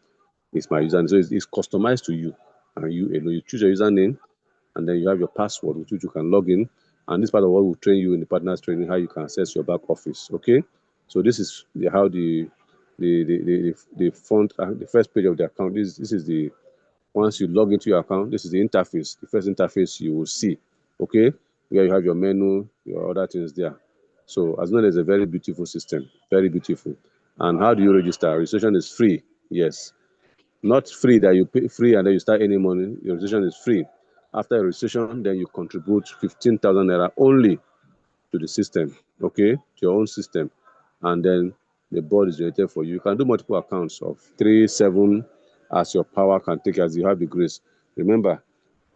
It's my username. So it's customized to you and you alone. You choose your username and then you have your password with which you can log in. And this part of what will train you in the partners training, how you can access your back office. Okay. So this is how the front, the first page of the account. This is the, once you log into your account, this is the interface, the first interface you will see. Okay, where you have your menu, your other things there. So AZINONET is a very beautiful system, very beautiful. And how do you register? Registration is free. Yes, not free that you pay free and then you start any money. Your registration is free. After registration, then you contribute 15,000 naira only to the system, okay, to your own system, and then the board is generated for you. You can do multiple accounts of 3, 7 as your power can take, as you have the grace. Remember,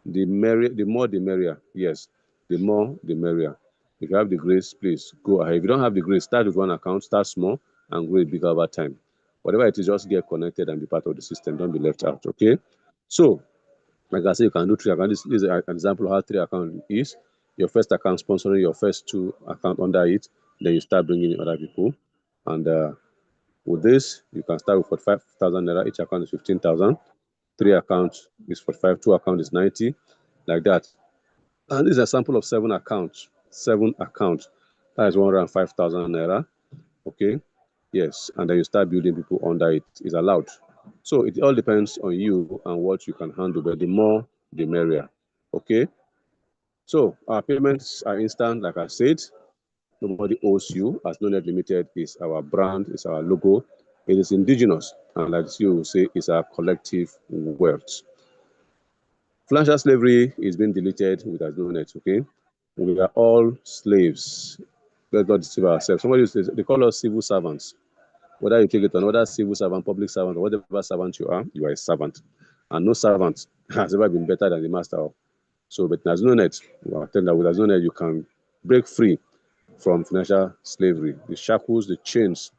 the more the merrier. Yes, the more the merrier. If you have the grace, please go ahead. If you don't have the grace, start with one account, start small, and grow it bigger over time. Whatever it is, just get connected and be part of the system. Don't be left out, okay? So, like I said, you can do 3 accounts. This is an example of how 3 account is. Your first account sponsoring your first 2 account under it. Then you start bringing in other people. And with this, you can start with 45,000 naira. Each account is 15,000. 3 accounts is 45. 2 account is 90. Like that. And this is a sample of 7 accounts. 7 accounts. That is 105,000 naira. Okay. Yes. And then you start building people under it. It's allowed. So it all depends on you and what you can handle, but the more, the merrier. Okay. So our payments are instant, like I said. Nobody owes you. AZINONET Limited is our brand, is our logo. It is indigenous, and like you say, it's our collective wealth. Financial slavery is being deleted with AZINONET. Okay, we are all slaves. Let's not deceive ourselves. Somebody says they call us civil servants. Whether you take it on, whether civil servant, public servant, or whatever servant you are a servant. And no servant has ever been better than the master. So, but in AZINONET, well, that with AZINONET, you can break free from financial slavery. The shackles, the chains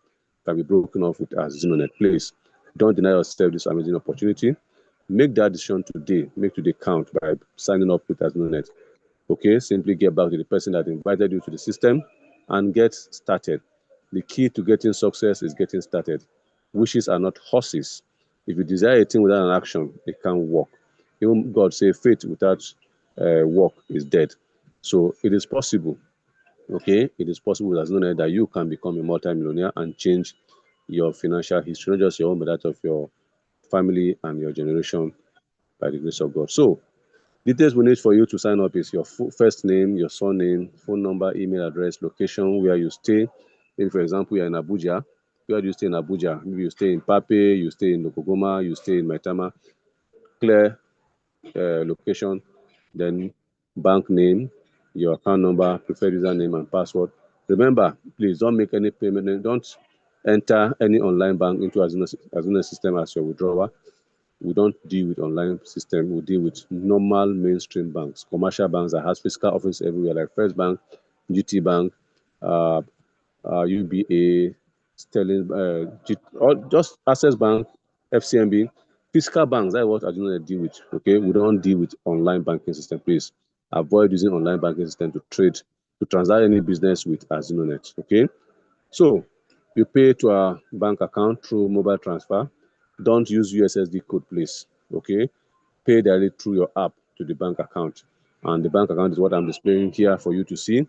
can be broken off with AZINONET. Please, don't deny yourself this amazing opportunity. Make that decision today. Make today count by signing up with AZINONET. Okay, simply get back to the person that invited you to the system and get started. The key to getting success is getting started. Wishes are not horses. If you desire a thing without an action, it can't work. Even God say faith without work is dead. So it is possible. Okay, it is possible as known that you can become a multi-millionaire and change your financial history, not just your own, but that of your family and your generation by the grace of God. So details we need for you to sign up is your first name, your surname, phone number, email address, location, where you stay. Maybe, for example, you're in Abuja. Where do you stay in Abuja? Maybe you stay in Pape, you stay in Lokogoma, you stay in Maitama. Clear location, then bank name, your account number, preferred username and password. Remember, please don't make any payment. Don't enter any online bank into AZINONET system as your withdrawal. We don't deal with online system. We deal with normal mainstream banks, commercial banks that has physical office everywhere, like First Bank, GT Bank, UBA, Sterling, or just Access Bank, FCMB, physical banks. That's what I do not deal with. Okay, we don't deal with online banking system. Please avoid using online banking system to trade, to transact any business with AZINONET. Okay, so you pay to our bank account through mobile transfer. Don't use USSD code, please. Okay, pay directly through your app to the bank account, and the bank account is what I'm displaying here for you to see.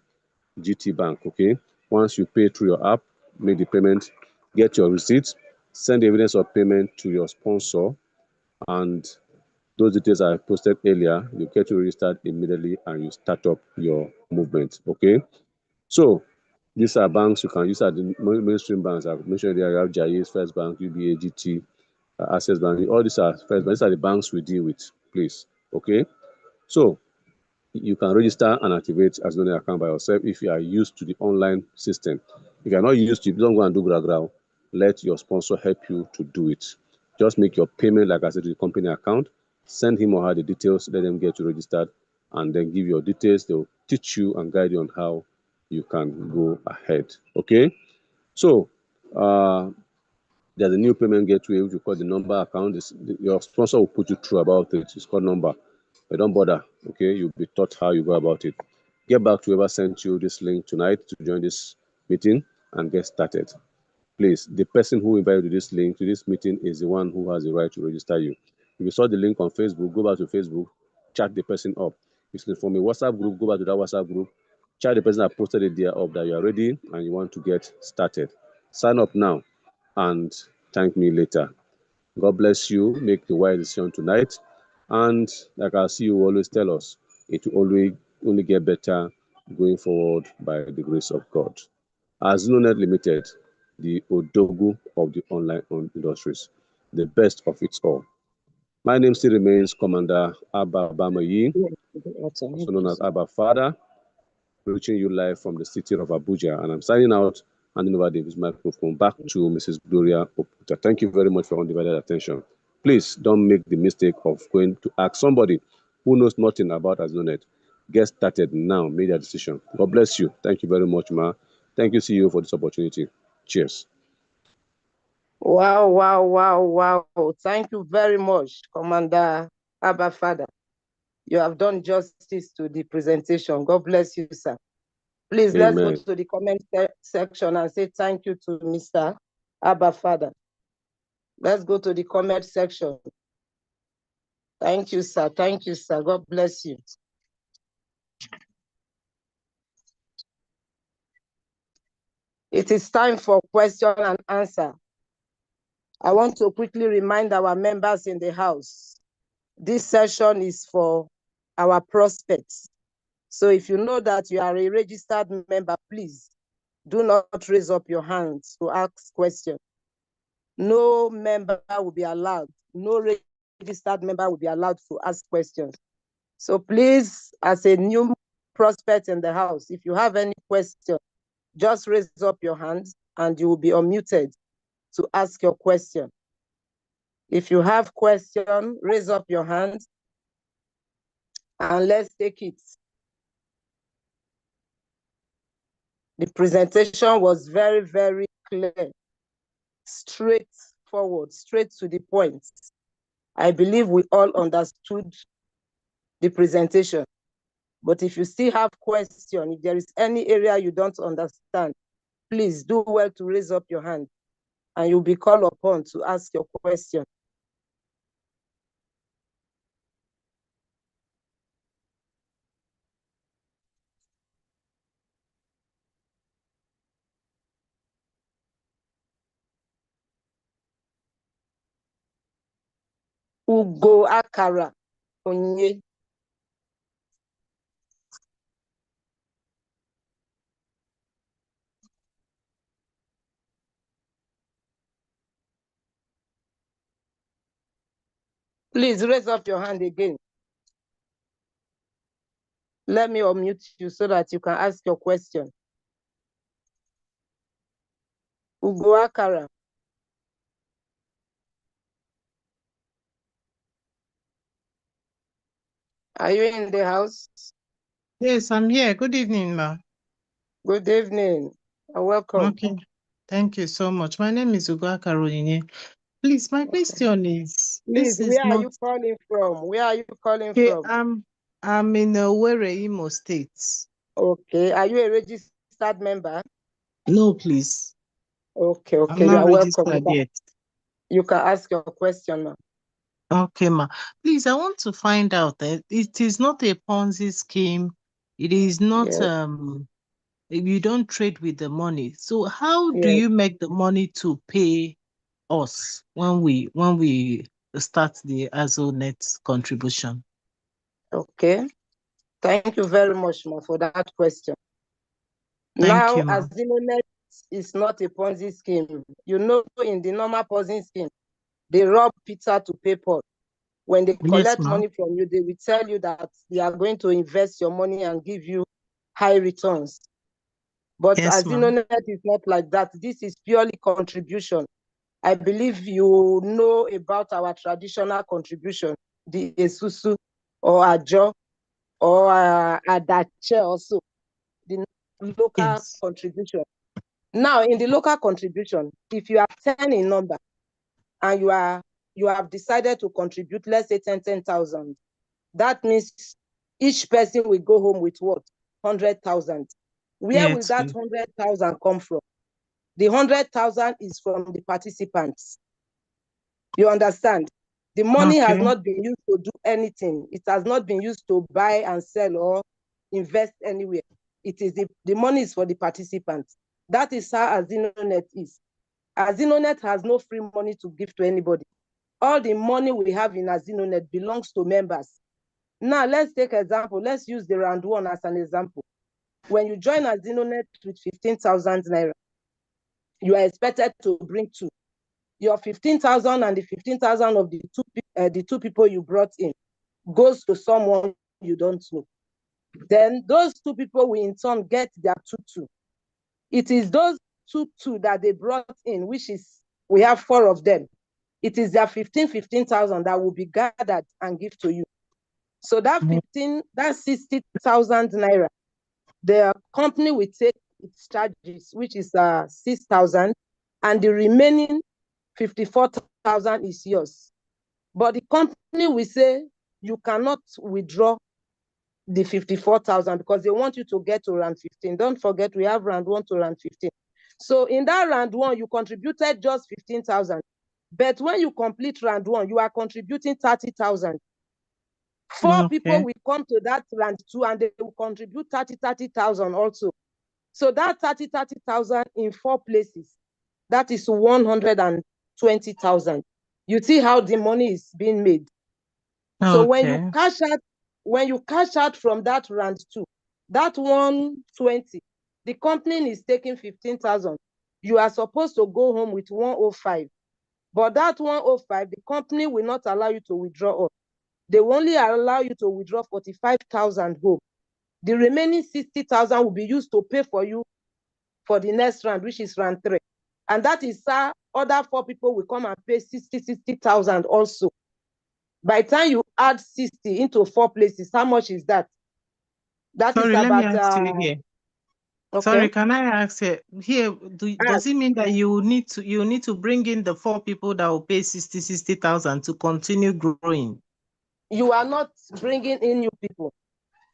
GT Bank. Okay, once you pay through your app, make the payment, get your receipt, send the evidence of payment to your sponsor, and those details I posted earlier, you get you registered immediately and you start up your movement. Okay, so these are banks you can use at the mainstream banks. I've mentioned there, you have Jais, First Bank, UBA, GT, Access Bank. All these are First Bank. These are the banks we deal with, please. Okay, so you can register and activate AZINONET account by yourself if you are used to the online system. If you are not used to it, don't go and do gra. Let your sponsor help you to do it. Just make your payment, like I said, to the company account. Send him or her the details. Let them get you registered, and then give your details. They will teach you and guide you on how you can go ahead. Okay. So there's a new payment gateway which we call the number account. Your sponsor will put you through about it. It's called number. But don't bother. Okay, you'll be taught how you go about it. Get back to whoever sent you this link tonight to join this meeting and get started. Please, the person who invited you to this link to this meeting is the one who has the right to register you. If you saw the link on Facebook, go back to Facebook, chat the person up. If it's from a WhatsApp group, go back to that WhatsApp group, chat the person that posted it there up that you are ready and you want to get started. Sign up now and thank me later. God bless you. Make the wise decision tonight. And like I see you always tell us, it will always only get better going forward by the grace of God. AZINONET Limited, the Odogu of the online industries, the best of it all. My name still remains Commander Abba Bamayi, also known as Abba Father, reaching you live from the city of Abuja. And I'm signing out, handing over the microphone back to Mrs. Gloria Oputa. Thank you very much for undivided attention. Please don't make the mistake of going to ask somebody who knows nothing about AZINONET. Get started now, make that decision. God bless you. Thank you very much, Ma. Thank you, CEO, for this opportunity. Cheers. Wow, wow, wow, wow. Thank you very much, Commander Abba Father. You have done justice to the presentation. God bless you, sir. Please, let's go to the comment section and say thank you to Mr. Abba Father. Let's go to the comment section. Thank you, sir. Thank you, sir. God bless you. It is time for question and answer. I want to quickly remind our members in the house, this session is for our prospects. So if you know that you are a registered member, please do not raise up your hands to ask questions. No member will be allowed, no registered member will be allowed to ask questions. So please, as a new prospect in the house, if you have any question, just raise up your hands and you will be unmuted to ask your question. If you have question, raise up your hand and let's take it. The presentation was very, very clear, straightforward, straight to the point. I believe we all understood the presentation. But if you still have question, if there is any area you don't understand, please do well to raise up your hand and you'll be called upon to ask your question. Ugo Akara Onye. Please raise up your hand again. Let me unmute you so that you can ask your question. Ugo Akara. Are you in the house? Yes, I'm here. Good evening, ma. Good evening. Welcome. Okay. Thank you so much. My name is Ugo Caroline. Please, my question is, Please, where are you calling from? Where are you calling from? I'm in Owerri, Imo State. Okay. Are you a registered member? No, please. Okay, I'm you not are welcome. registered yet. You can ask your question now. Okay, ma. Please, I want to find out that it is not a Ponzi scheme. It is not Yes, you don't trade with the money. So how do yes. you make the money to pay us when we start the AZINONET contribution? Okay. Thank you very much, ma, for that question. Thank Now, you, ma. AZINONET is not a Ponzi scheme. You know, in the normal Ponzi scheme, they rob Peter to pay Paul. When they Yes, collect ma. money from you, they will tell you that they are going to invest your money and give you high returns. But Yes, ma. AZINONET is not like that. This is purely contribution. I believe you know about our traditional contribution, the Esusu or Ajo or Adache also, the local Yes. contribution. Now, in the local contribution, if you are 10 in number and you have decided to contribute, let's say 10,000, that means each person will go home with what? 100,000. Where will Yes, that please. 100,000 come from? The 100,000 is from the participants. You understand? The money has Okay. not been used to do anything. It has not been used to buy and sell or invest anywhere. It is the money is for the participants. That is how AZINONET is. AZINONET has no free money to give to anybody. All the money we have in AZINONET belongs to members. Now, let's take example. Let's use the round one as an example. When you join AZINONET with 15,000 naira, you are expected to bring two. Your 15,000 and the 15,000 of the two people you brought in goes to someone you don't know. Then those two people will in turn get their two. It is those two that they brought in, which is, we have four of them. It is their 15,000 that will be gathered and give to you. So that 60,000 naira, the company will take its charges, which is 6,000, and the remaining 54,000 is yours. But the company will say you cannot withdraw the 54,000 because they want you to get to round 15. Don't forget, we have round 1 to round 15. So in that round 1, you contributed just 15,000. But when you complete round 1, you are contributing 30,000. Four people Okay. will come to that round 2 and they will contribute 30,000 also. So that 30,000 in 4 places, that is 120,000. You see how the money is being made. So when you Okay. cash out from that round 2, that 120, the company is taking 15,000. You are supposed to go home with 105. But that 105, the company will not allow you to withdraw all. They will only allow you to withdraw 45,000 home. The remaining 60,000 will be used to pay for you for the next round, which is round 3. And that is how other 4 people will come and pay 60,000 also. By the time you add 60 into 4 places, how much is that? That is Sorry, let me about, ask you here. okay. Sorry, can I ask you here, does Ask. it mean that you need to bring in the 4 people that will pay 60,000 to continue growing? You are not bringing in new people.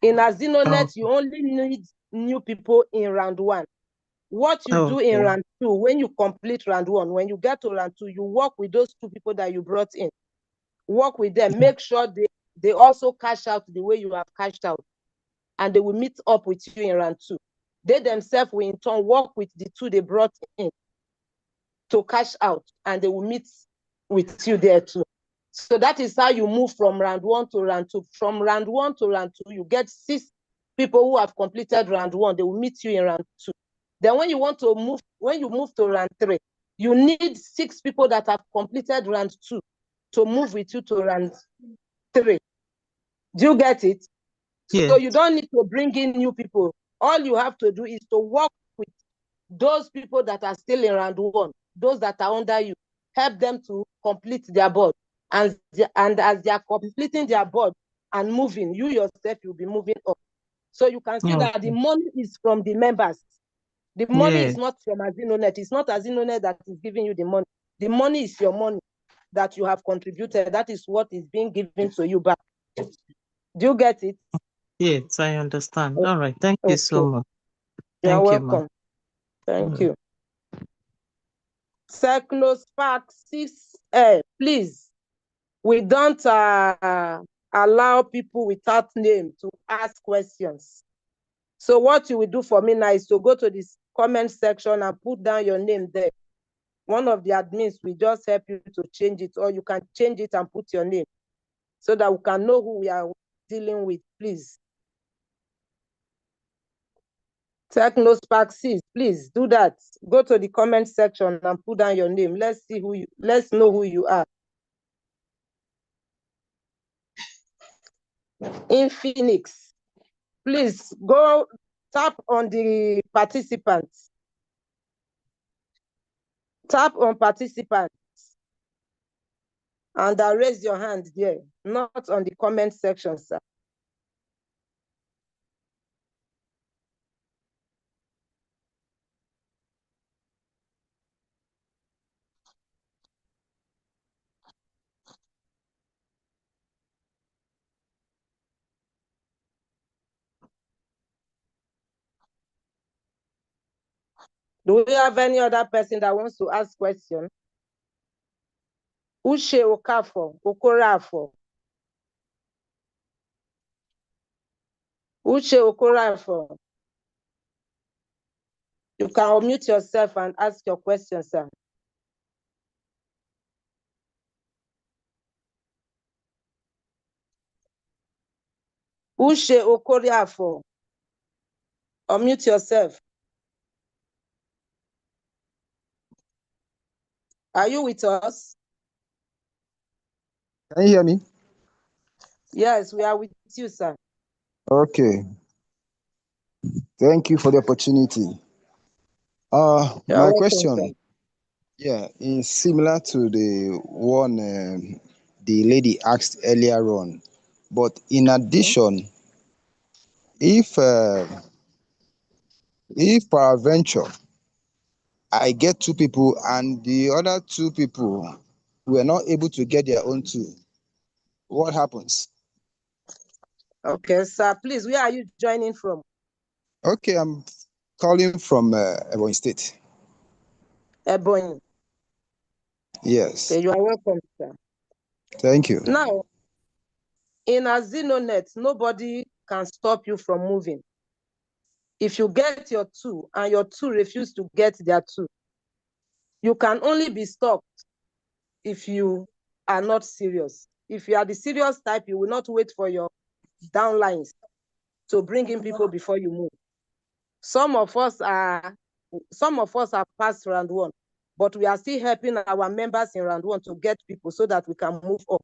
In Oh, AZINONET, you only need new people in round 1. What you do in okay. round 2, when you complete round 1, when you get to round 2, you work with those 2 people that you brought in. Work with them. Make sure they also cash out the way you have cashed out. And they will meet up with you in round 2. They themselves will in turn work with the 2 they brought in to cash out, and they will meet with you there too. So that is how you move from round 1 to round 2. From round 1 to round 2, you get 6 people who have completed round 1. They will meet you in round 2. Then when you move to round 3, you need 6 people that have completed round 2 to move with you to round 3. Do you get it? So you Yes. don't need to bring in new people. All you have to do is to work with those people that are still in round 1, those that are under you, help them to complete their board. And as they are completing their board and moving, you yourself will be moving up. So you can see that the Okay. money is from the members. The money Yeah. is not from AZINONET. It's not AZINONET that is giving you the money. The money is your money that you have contributed. That is what is being given to you back. Do you get it? Yes, I understand. All right. Thank you so Okay. much. You're Thank you, ma. welcome. Thank Mm. you. Technospark 6A, please. We don't allow people without name to ask questions. So what you will do for me now is to go to this comment section and put down your name there. One of the admins will just help you to change it, or you can change it and put your name so that we can know who we are dealing with, please. Technospark 6, please do that. Go to the comment section and put down your name. Let's know who you are. In Phoenix, please go tap on the participants. Tap on participants and raise your hand there, not on the comment section, sir. Do we have any other person that wants to ask question? Uche Okafo, Okorafo. Uche Okorafo. You can unmute yourself and ask your question, sir. Uche Okoriafo. Unmute yourself. Are you with us? Can you hear me? Yes, we are with you, sir. Okay. Thank you for the opportunity. My welcome, question, is similar to the one the lady asked earlier on, but in addition, if peradventure I get two people and the other two people were not able to get their own two, what happens? Okay, sir, please, where are you joining from? Okay, I'm calling from Ebonyi State. Ebonyi. Yes. Okay, you are welcome, sir. Thank you. Now, in AZINONET, nobody can stop you from moving. If you get your two and your two refuse to get their two, you can only be stopped if you are not serious. If you are the serious type, you will not wait for your downlines to bring in people before you move. Some of us have passed round one, but we are still helping our members in round one to get people so that we can move up.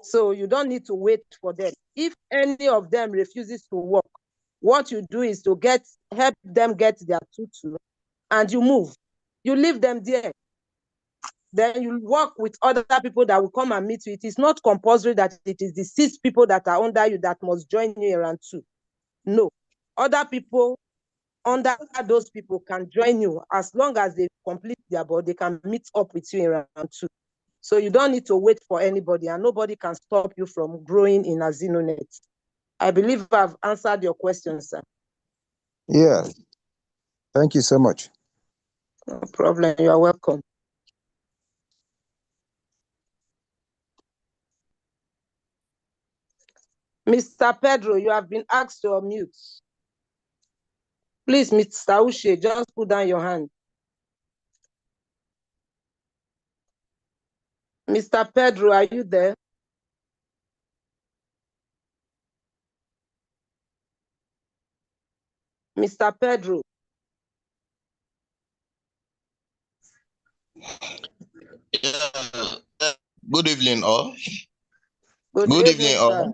So you don't need to wait for them. If any of them refuses to work, what you do is to help them get their tutu, and you move. You leave them there. Then you work with other people that will come and meet you. It is not compulsory that it is the 6 people that are under you that must join you around 2. No. Other people under those people can join you as long as they complete their board, they can meet up with you around 2. So you don't need to wait for anybody, and nobody can stop you from growing in AZINONET. I believe I've answered your question, sir. Yeah. Thank you so much. No problem. You are welcome. Mr. Pedro, you have been asked to unmute. Please, Mr. Uche, just put down your hand. Mr. Pedro, are you there? Mr. Pedro. Yeah. Good evening, all. Good evening, all. sir.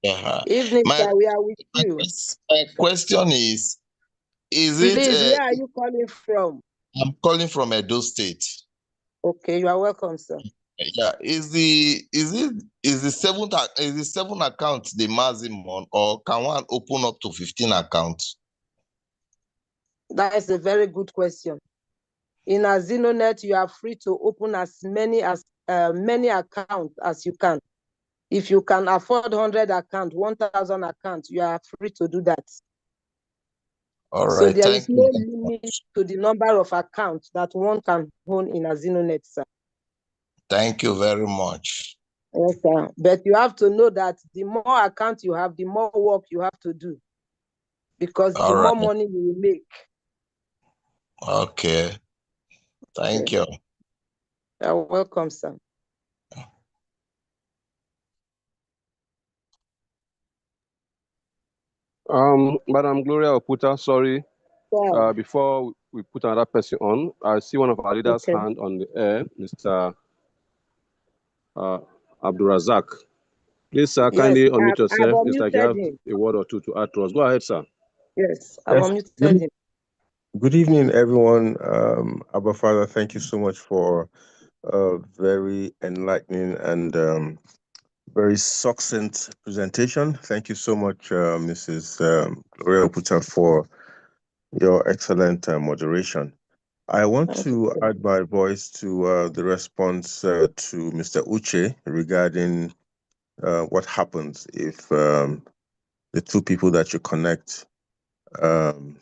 Yeah. Evening, sir. We are with you. My question is Please, where are you calling from? I'm calling from Edo State. Okay, you are welcome, sir. Yeah, is the 7 account the maximum, or can one open up to 15 accounts? That is a very good question. In AZINONET, you are free to open as many accounts as you can. If you can afford 100 accounts, 1,000 accounts, you are free to do that. All So right. there is Thank you no very limit much. to the number of accounts that one can own in AZINONET, sir. Thank you very much. Yes, sir. But you have to know that the more accounts you have, the more work you have to do, because the All more right. money you will make. Okay. Thank you. You're welcome, sir. Madam Gloria Oputa, sorry. Yeah. Before we put another person on, I see one of our leaders' Okay. hand on the air, Mr. Abdurazak. Please, sir, Yes, kindly I've unmute yourself. It's like you unmuted have him. a word or two to add to us. Go ahead, sir. Yes, I've Yes. unmuted him. Good evening, everyone. Abba Father, thank you so much for a very enlightening and very succinct presentation. Thank you so much, Mrs. Gloria Oputa, for your excellent moderation. I want Thank you, to sir. add my voice to the response to Mr. Uche regarding what happens if the two people that you connect um,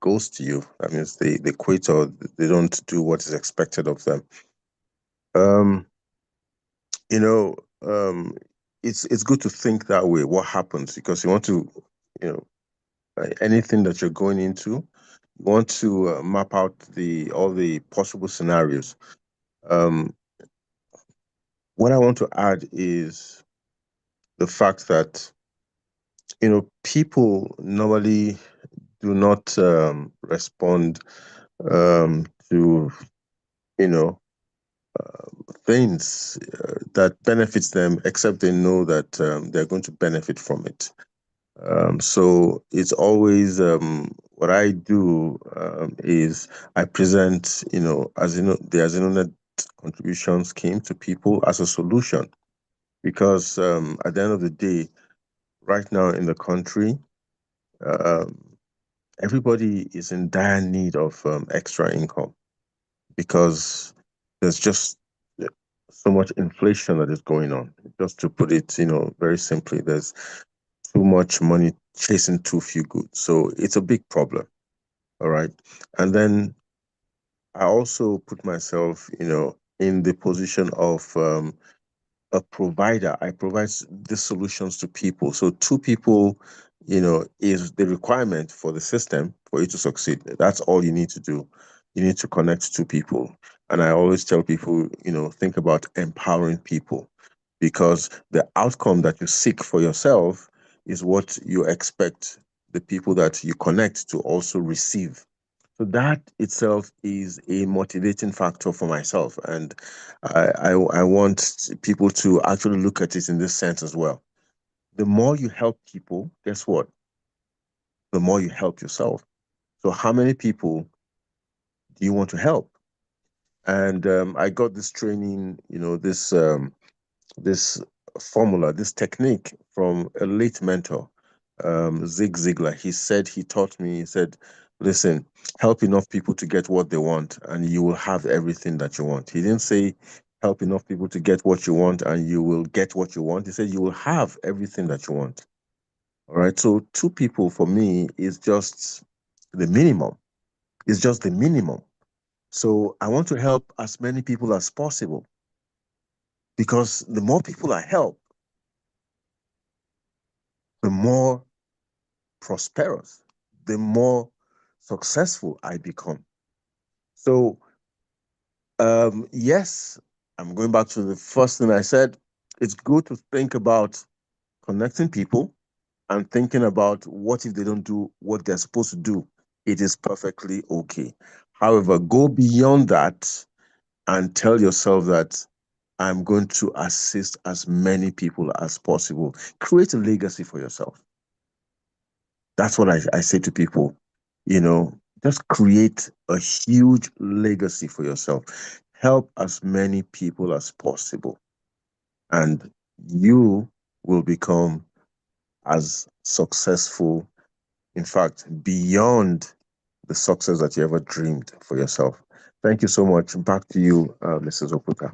ghost you. That means they quit or they don't do what is expected of them. Um, you know, it's good to think that way. What happens? Because you want to, anything that you're going into, you want to map out all the possible scenarios. What I want to add is the fact that people normally do not respond to you know things that benefits them, except they know that they're going to benefit from it. So it's always what I do is I present, the AZINONET contribution scheme to people as a solution, because at the end of the day, right now in the country, um, everybody is in dire need of extra income, because there's just so much inflation that is going on. Just to put it, very simply, there's too much money chasing too few goods. So it's a big problem. All right. And then I also put myself, in the position of a provider. I provide the solutions to people. So two people, is the requirement for the system for you to succeed. That's all you need to do. You need to connect two people. And I always tell people, think about empowering people, because the outcome that you seek for yourself is what you expect the people that you connect to also receive. So that itself is a motivating factor for myself, and I want people to actually look at it in this sense as well. The more you help people, guess what? The more you help yourself. So how many people do you want to help? And I got this training, this formula, this technique from a late mentor, Zig Ziglar. He taught me, he said, listen, help enough people to get what they want and you will have everything that you want. He didn't say help enough people to get what you want and you will get what you want. He said you will have everything that you want. All right. So two people for me is just the minimum. It's just the minimum. So I want to help as many people as possible, because the more people I help, the more prosperous, the more successful I become. So, yes, I'm going back to the first thing I said. It's good to think about connecting people and thinking about what if they don't do what they're supposed to do. It is perfectly okay. However, go beyond that and tell yourself that I'm going to assist as many people as possible. Create a legacy for yourself. That's what I say to people, just create a huge legacy for yourself. Help as many people as possible, and you will become as successful, in fact, beyond the success that you ever dreamed for yourself. Thank you so much. Back to you, Mrs. Oputa.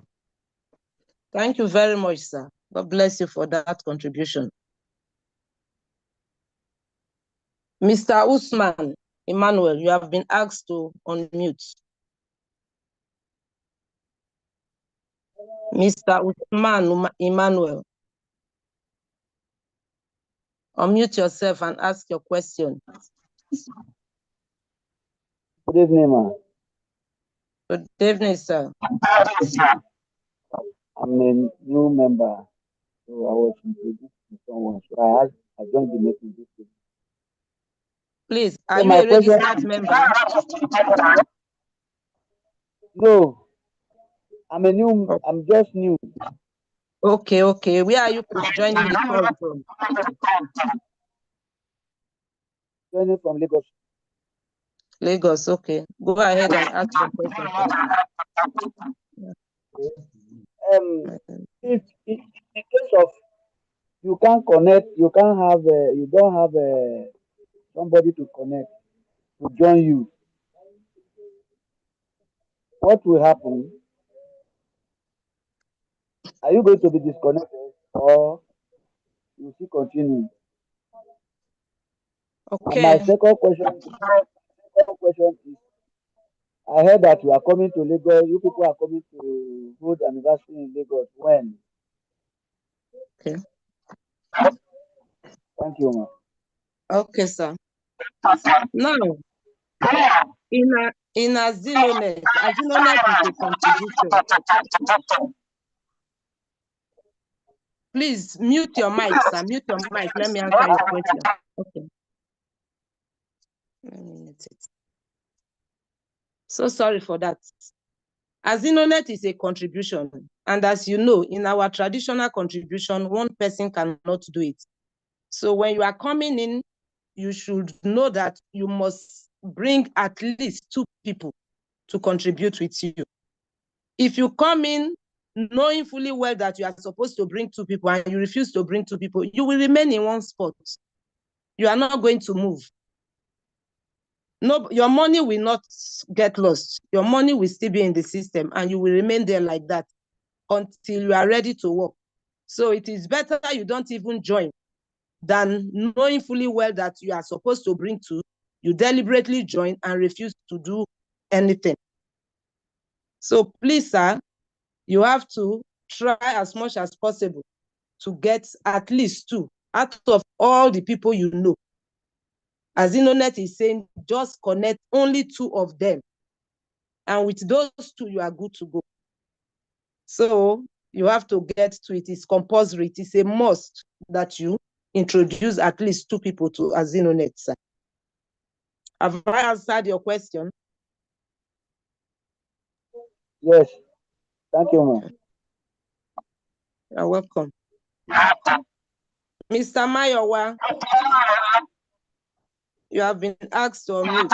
Thank you very much, sir. God bless you for that contribution. Mr. Usman Emmanuel, you have been asked to unmute. Mr. Usman Emmanuel, unmute yourself and ask your question. Good evening, ma'am. Good evening, sir. I'm a new member, so I was introduced to someone. So I joined the meeting this week. Please, are So you my a question, registered member? no, I'm just new. Okay, okay. Where are you joining the call from? Joining from Lagos. Lagos, okay. Go ahead and ask your question, sir. If in case of you can't connect, you don't have somebody to connect to join you, what will happen? Are you going to be disconnected or you still continue? Okay. And my second question is, I heard that you are coming to Lagos. You people are coming to hold anniversary in Lagos. When? Okay. Thank you, ma'am. Okay, sir. Now, in AZINONET is a contribution. Please mute your mic, sir. Mute your mic. Let me answer your question. Okay. Let me mute it. So sorry for that. AZINONET is a contribution. And as you know, in our traditional contribution, one person cannot do it. So when you are coming in, you should know that you must bring at least 2 people to contribute with you. If you come in knowing fully well that you are supposed to bring 2 people and you refuse to bring 2 people, you will remain in one spot. You are not going to move. No, your money will not get lost. Your money will still be in the system and you will remain there like that until you are ready to work. So it is better you don't even join than knowing fully well that you are supposed to bring 2, you deliberately join and refuse to do anything. So please, sir, you have to try as much as possible to get at least 2 out of all the people you know. AZINONET is saying just connect only 2 of them. And with those 2, you are good to go. So you have to get to it. It's compulsory. It is a must that you introduce at least 2 people to AZINONET, sir. Have I answered your question? Yes. Thank you, ma'am. You're welcome. Mr. Mayowa, you have been asked to unmute.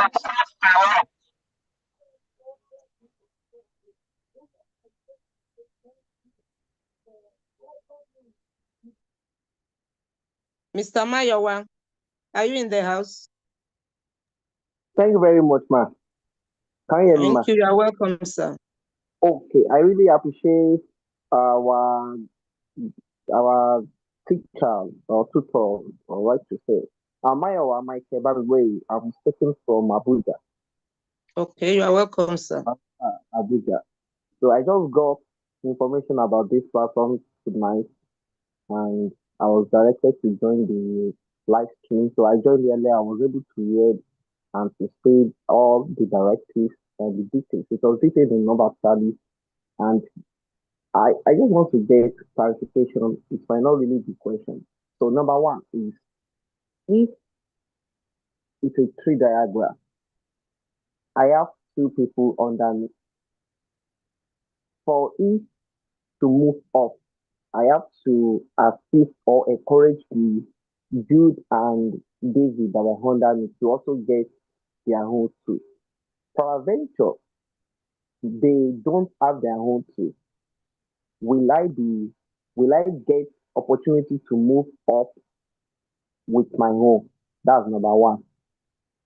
Mr. Mayowa, are you in the house? Thank you very much, ma'am. Can you hear me, ma'am? Thank you. You're welcome, sir. Okay, I really appreciate our teacher or tutor, or what to say. Mayowa Michael Barigwe, I'm speaking from Abuja. Okay, you are welcome, sir. Abuja. So I just got information about this platform tonight, and I was directed to join the live stream. So I joined earlier. I was able to hear and to see all the directives and the details. It was detailed in number studies, and I just want to get clarification. It might not really be question. So number one is, if it's a tree diagram, I have 2 people under me. For it to move up, I have to assist or encourage the Jude and David that were under me to also get their own too. Peradventure, they don't have their own too. Will I get opportunity to move up with my own? That's number one.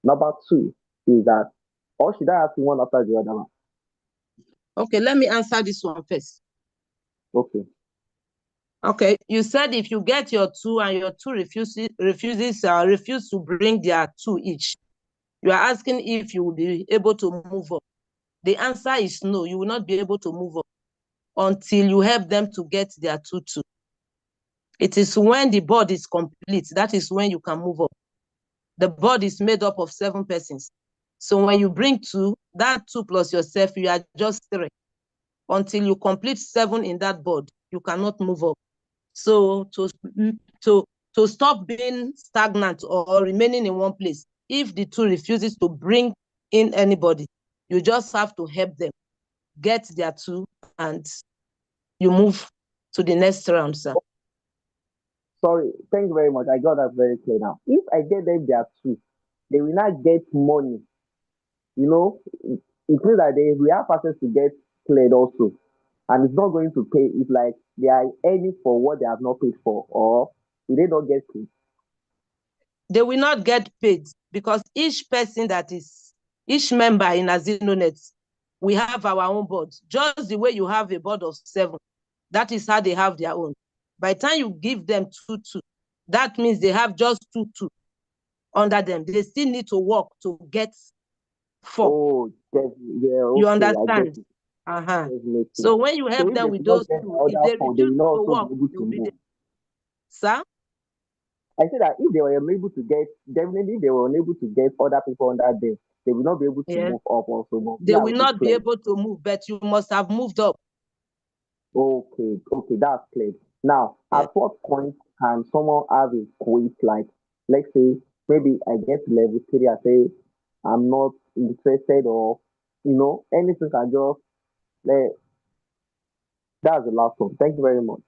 Number two is that, or should I ask one after the other one? Okay, let me answer this one first. Okay. Okay, you said if you get your 2 and your 2 refuse to bring their 2 each, you are asking if you will be able to move up. The answer is no, you will not be able to move up until you help them to get their 2. It is when the board is complete, that is when you can move up. The board is made up of 7 persons. So when you bring 2, that 2 plus yourself, you are just 3. Until you complete 7 in that board, you cannot move up. So to stop being stagnant or remaining in one place, if the 2 refuses to bring in anybody, you just have to help them get their 2 and you move to the next round, sir. Sorry, thank you very much. I got that very clear now. If I get them their 2, they will not get money. You know, it means that they will have access to get cleared also. And it's not going to pay. It's like they are earning for what they have not paid for, or will they not get paid? They will not get paid because each member in AZINONET, we have our own board. Just the way you have a board of 7, that is how they have their own. By the time you give them 2, that means they have just 2 under them. They still need to work to get 4. Oh, yeah, okay, You I get understand? it. Uh-huh. So when you So help if them they with do not those get 2, the if other they 4, they refuse will not to also work, be able they to will be move. there. Sir? I said that if they were unable to get, definitely they were unable to get other people under them, they will not be able to Yes. move up also. But They yeah, will not be able to move, but you must have moved up. Okay, that's clear. Now, Yeah. at what point can someone have a quit? Like, let's say maybe I get to level 3, I say I'm not interested, or anything can just let. That's the last one. Thank you very much.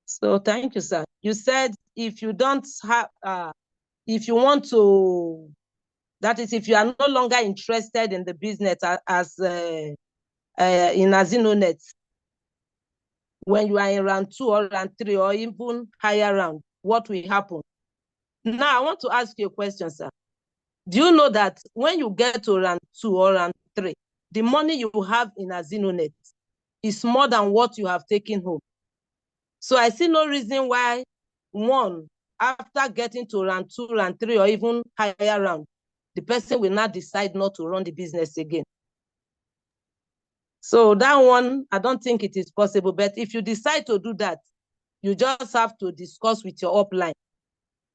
So thank you, sir. You said if you don't have, if you want to, that is, if you are no longer interested in the business as in AZINONET, when you are in round 2 or round 3 or even higher round, what will happen? Now, I want to ask you a question, sir. Do you know that when you get to round 2 or round 3, the money you have in AZINONET is more than what you have taken home? So I see no reason why after getting to round 2, round 3, or even higher round, the person will not decide not to run the business again. So that one, I don't think it is possible. But if you decide to do that, you just have to discuss with your upline.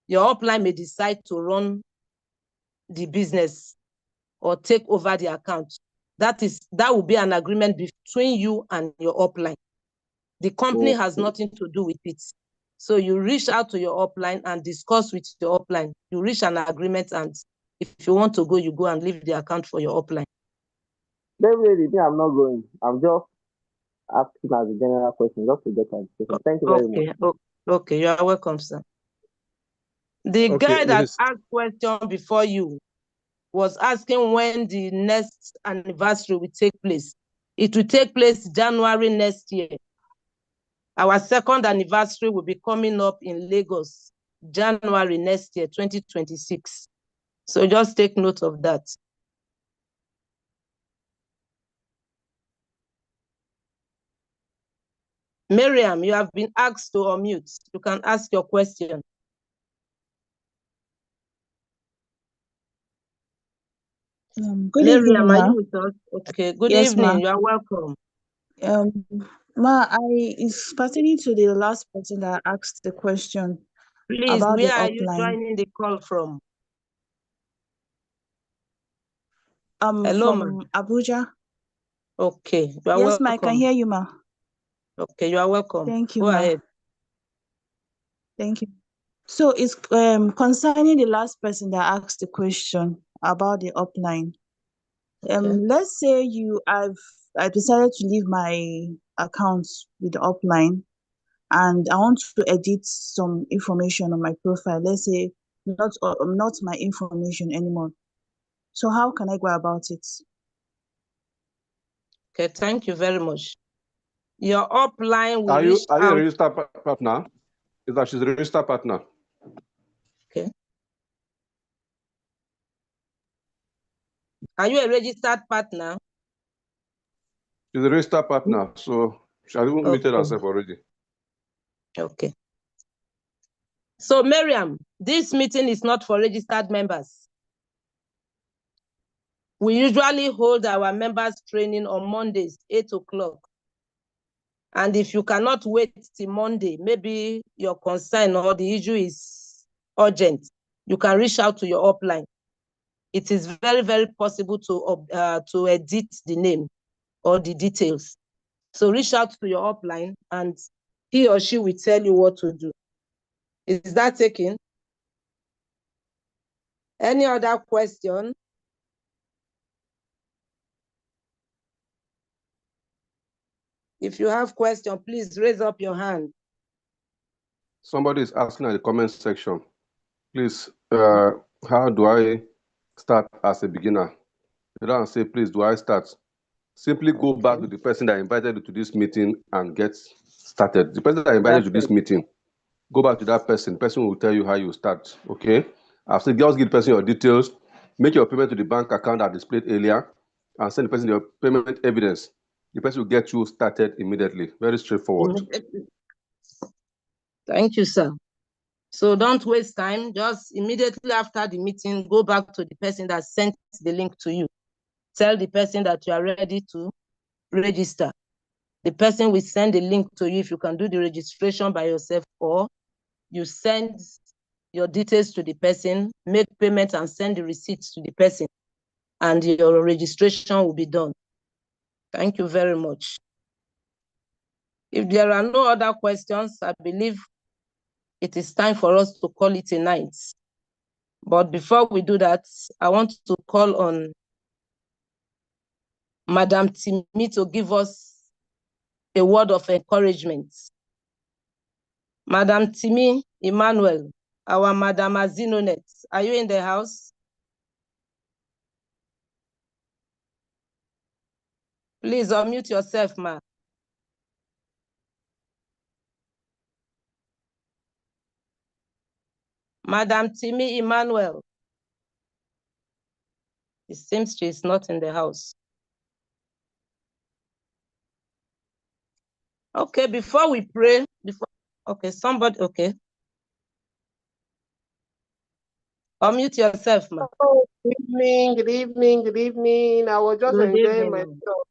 Your upline may decide to run the business or take over the account. That will be an agreement between you and your upline. The company has nothing to do with it. So you reach out to your upline and discuss with your upline. You reach an agreement, and if you want to go, you go and leave the account for your upline. Definitely, I'm not going. I'm just asking as a general question, just to get clarification. Thank you very much. Okay, you are welcome, sir. The guy that asked question before you was asking when the next anniversary will take place. It will take place January next year. Our second anniversary will be coming up in Lagos, January next year, 2026. So just take note of that. Miriam, you have been asked to unmute. You can ask your question. Good Miriam, evening, are Ma. you with us? Okay, good Yes, evening. Ma. You are welcome. Ma, it's pertaining to the last person that asked the question. Please, about where the are you upline. joining the call from? Hello, From Abuja. Okay, you are yes, welcome. Ma, I can hear you, Ma. Okay, you are welcome. Thank you, Go Ma. ahead. Thank you. So it's concerning the last person that asked the question about the upline. Let's say I decided to leave my account with the upline, and I want to edit some information on my profile. Let's say not my information anymore. So how can I go about it? Okay, thank you very much. Your upline will Are you a out. registered partner? Is that she's a registered partner? Okay. Are you a registered partner? She's a registered partner, so she has even muted herself already. Okay. So, Miriam, this meeting is not for registered members. We usually hold our members training on Mondays, 8 o'clock. And if you cannot wait till Monday, maybe your concern or the issue is urgent, you can reach out to your upline. It is very, very possible to edit the name or the details. So reach out to your upline and he or she will tell you what to do. Is that taken? Any other question? If you have question, please raise up your hand. Somebody is asking in the comment section, please, how do I start as a beginner? You don't say, please, do I start? Simply go back to the person that invited you to this meeting and get started. The person that invited you to this meeting, go back to that person. The person will tell you how you start, okay? After, just give the person your details, make your payment to the bank account that displayed earlier, and send the person your payment evidence. The person will get you started immediately. Very straightforward. Thank you, sir. So don't waste time. Just immediately after the meeting, go back to the person that sent the link to you. Tell the person that you are ready to register. The person will send the link to you if you can do the registration by yourself, or you send your details to the person, make payment and send the receipts to the person, and your registration will be done. Thank you very much. If there are no other questions, I believe it is time for us to call it a night. But before we do that, I want to call on Madam Timi to give us a word of encouragement. Madam Timi Emmanuel, our Madam AZINONET, are you in the house? Please unmute yourself, ma. Madam Timi Emmanuel. It seems she is not in the house. Okay, before we pray, okay, somebody, okay. Unmute yourself, ma. Oh, good evening, good evening, good evening. I was just Good enjoying evening. myself.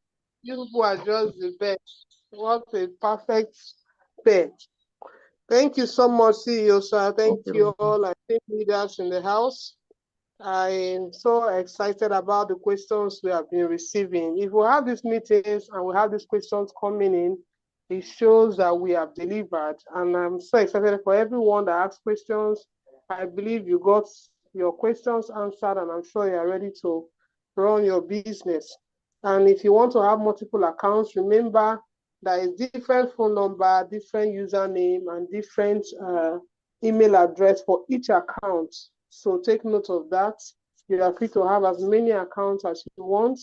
You people are just the best. What a perfect pair. Thank you so much, CEO, sir. Thank you all, I think leaders in the house. I am so excited about the questions we have been receiving. If we have these meetings and we have these questions coming in, it shows that we have delivered. And I'm so excited for everyone that asks questions. I believe you got your questions answered, and I'm sure you're ready to run your business. And if you want to have multiple accounts, remember there is different phone number, different username, and different email address for each account. So take note of that. You are free to have as many accounts as you want.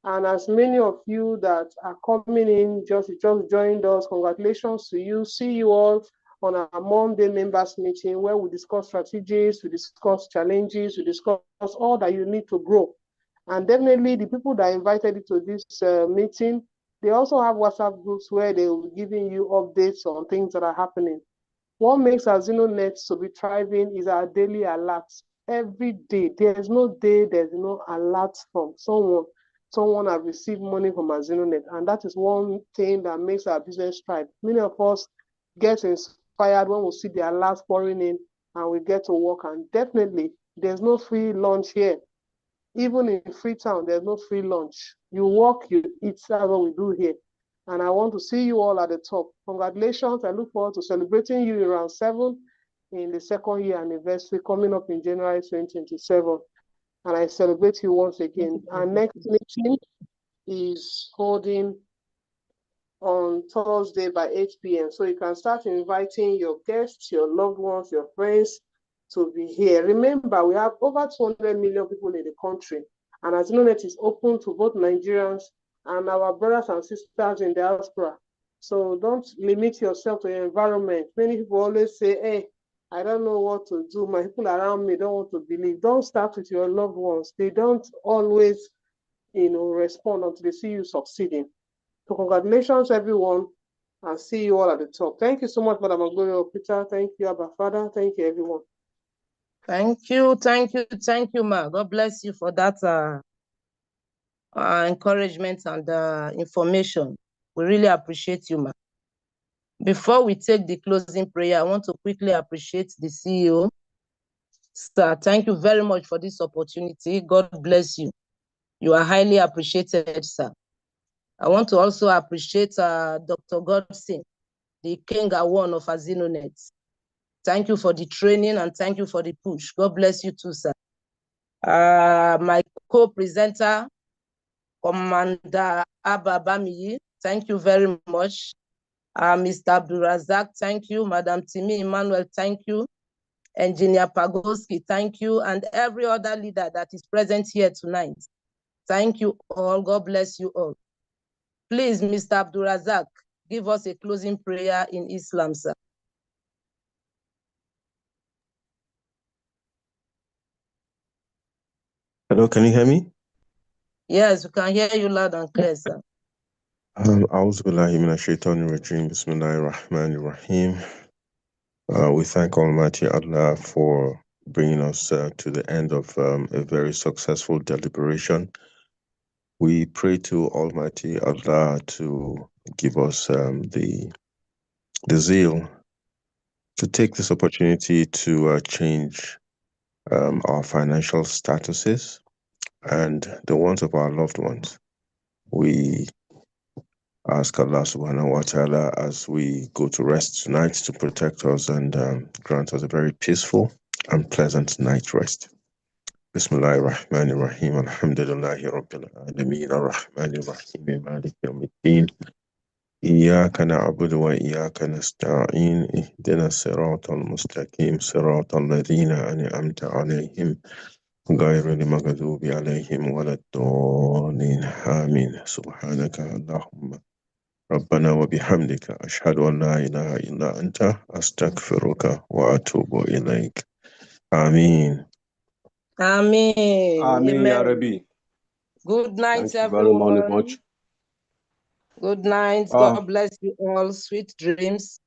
And as many of you that are coming in, just joined us, congratulations to you. See you all on our Monday members meeting where we discuss strategies, we discuss challenges, we discuss all that you need to grow. And definitely the people that invited you to this meeting, they also have WhatsApp groups where they will be giving you updates on things that are happening. What makes AZINONET to be thriving is our daily alerts. Every day, there's no day there's no alert from someone. Someone has received money from AZINONET, and that is one thing that makes our business thrive. Many of us get inspired when we see the alerts pouring in and we get to work, and definitely there's no free lunch here. Even in Freetown, there's no free lunch. You work, you eat, that's what we do here. And I want to see you all at the top. Congratulations. I look forward to celebrating you in round 7 in the second year anniversary coming up in January 2027. And I celebrate you once again. Our next meeting is holding on Thursday by 8 p.m. So you can start inviting your guests, your loved ones, your friends to be here. Remember, we have over 200 million people in the country. And AZINONET is open to both Nigerians and our brothers and sisters in diaspora. So don't limit yourself to your environment. Many people always say, hey, I don't know what to do. My people around me don't want to believe. Don't start with your loved ones. They don't always, respond until they see you succeeding. So congratulations, everyone. and see you all at the top. Thank you so much, Madam Gloria Peter. Thank you, Abba Father. Thank you, everyone. Thank you, ma. God bless you for that encouragement and information. We really appreciate you, ma. Before we take the closing prayer, I want to quickly appreciate the CEO. Sir, thank you very much for this opportunity. God bless you. You are highly appreciated, sir. I want to also appreciate Dr. Godson, the King Awon of AZINONET. Thank you for the training and thank you for the push. God bless you too, sir. My co-presenter, Commander Abba Bamiyi, thank you very much. Mr. Abdulrazak, thank you. Madam Timi Emmanuel, thank you. Engineer Pagoski, thank you. And every other leader that is present here tonight. Thank you all. God bless you all. Please, Mr. Abdulrazak, give us a closing prayer in Islam, sir. Hello, can you hear me? Yes, we can hear you loud and clear, sir. أعوذ بالله من الشيطان الرجيم بسم الله الرحمن الرحيم. We thank Almighty Allah for bringing us to the end of a very successful deliberation. We pray to Almighty Allah to give us the zeal to take this opportunity to change our financial statuses and the ones of our loved ones. We ask Allah subhanahu wa ta'ala as we go to rest tonight to protect us and grant us a very peaceful and pleasant night rest. Bismillahir Rahmanir Rahim. Alhamdulillahi Rabbil Alameen. Ar-Rahmanir Rahim. Malik Yawmiddin. إياك نعبد وإياك نستعين اهدنا الصراط المستقيم صراط الذين أنعمت عليهم غير المغضوب عليهم ولا الضالين آمين سبحانك اللهم ربنا وبحمدك أشهد أن لا إله إلا أنت أستغفرك وأتوب إليك آمين Amen. Amen, Ya Amen. Rabbi. Good night, Thank you very everyone. much. Good night. God bless you all. Sweet dreams.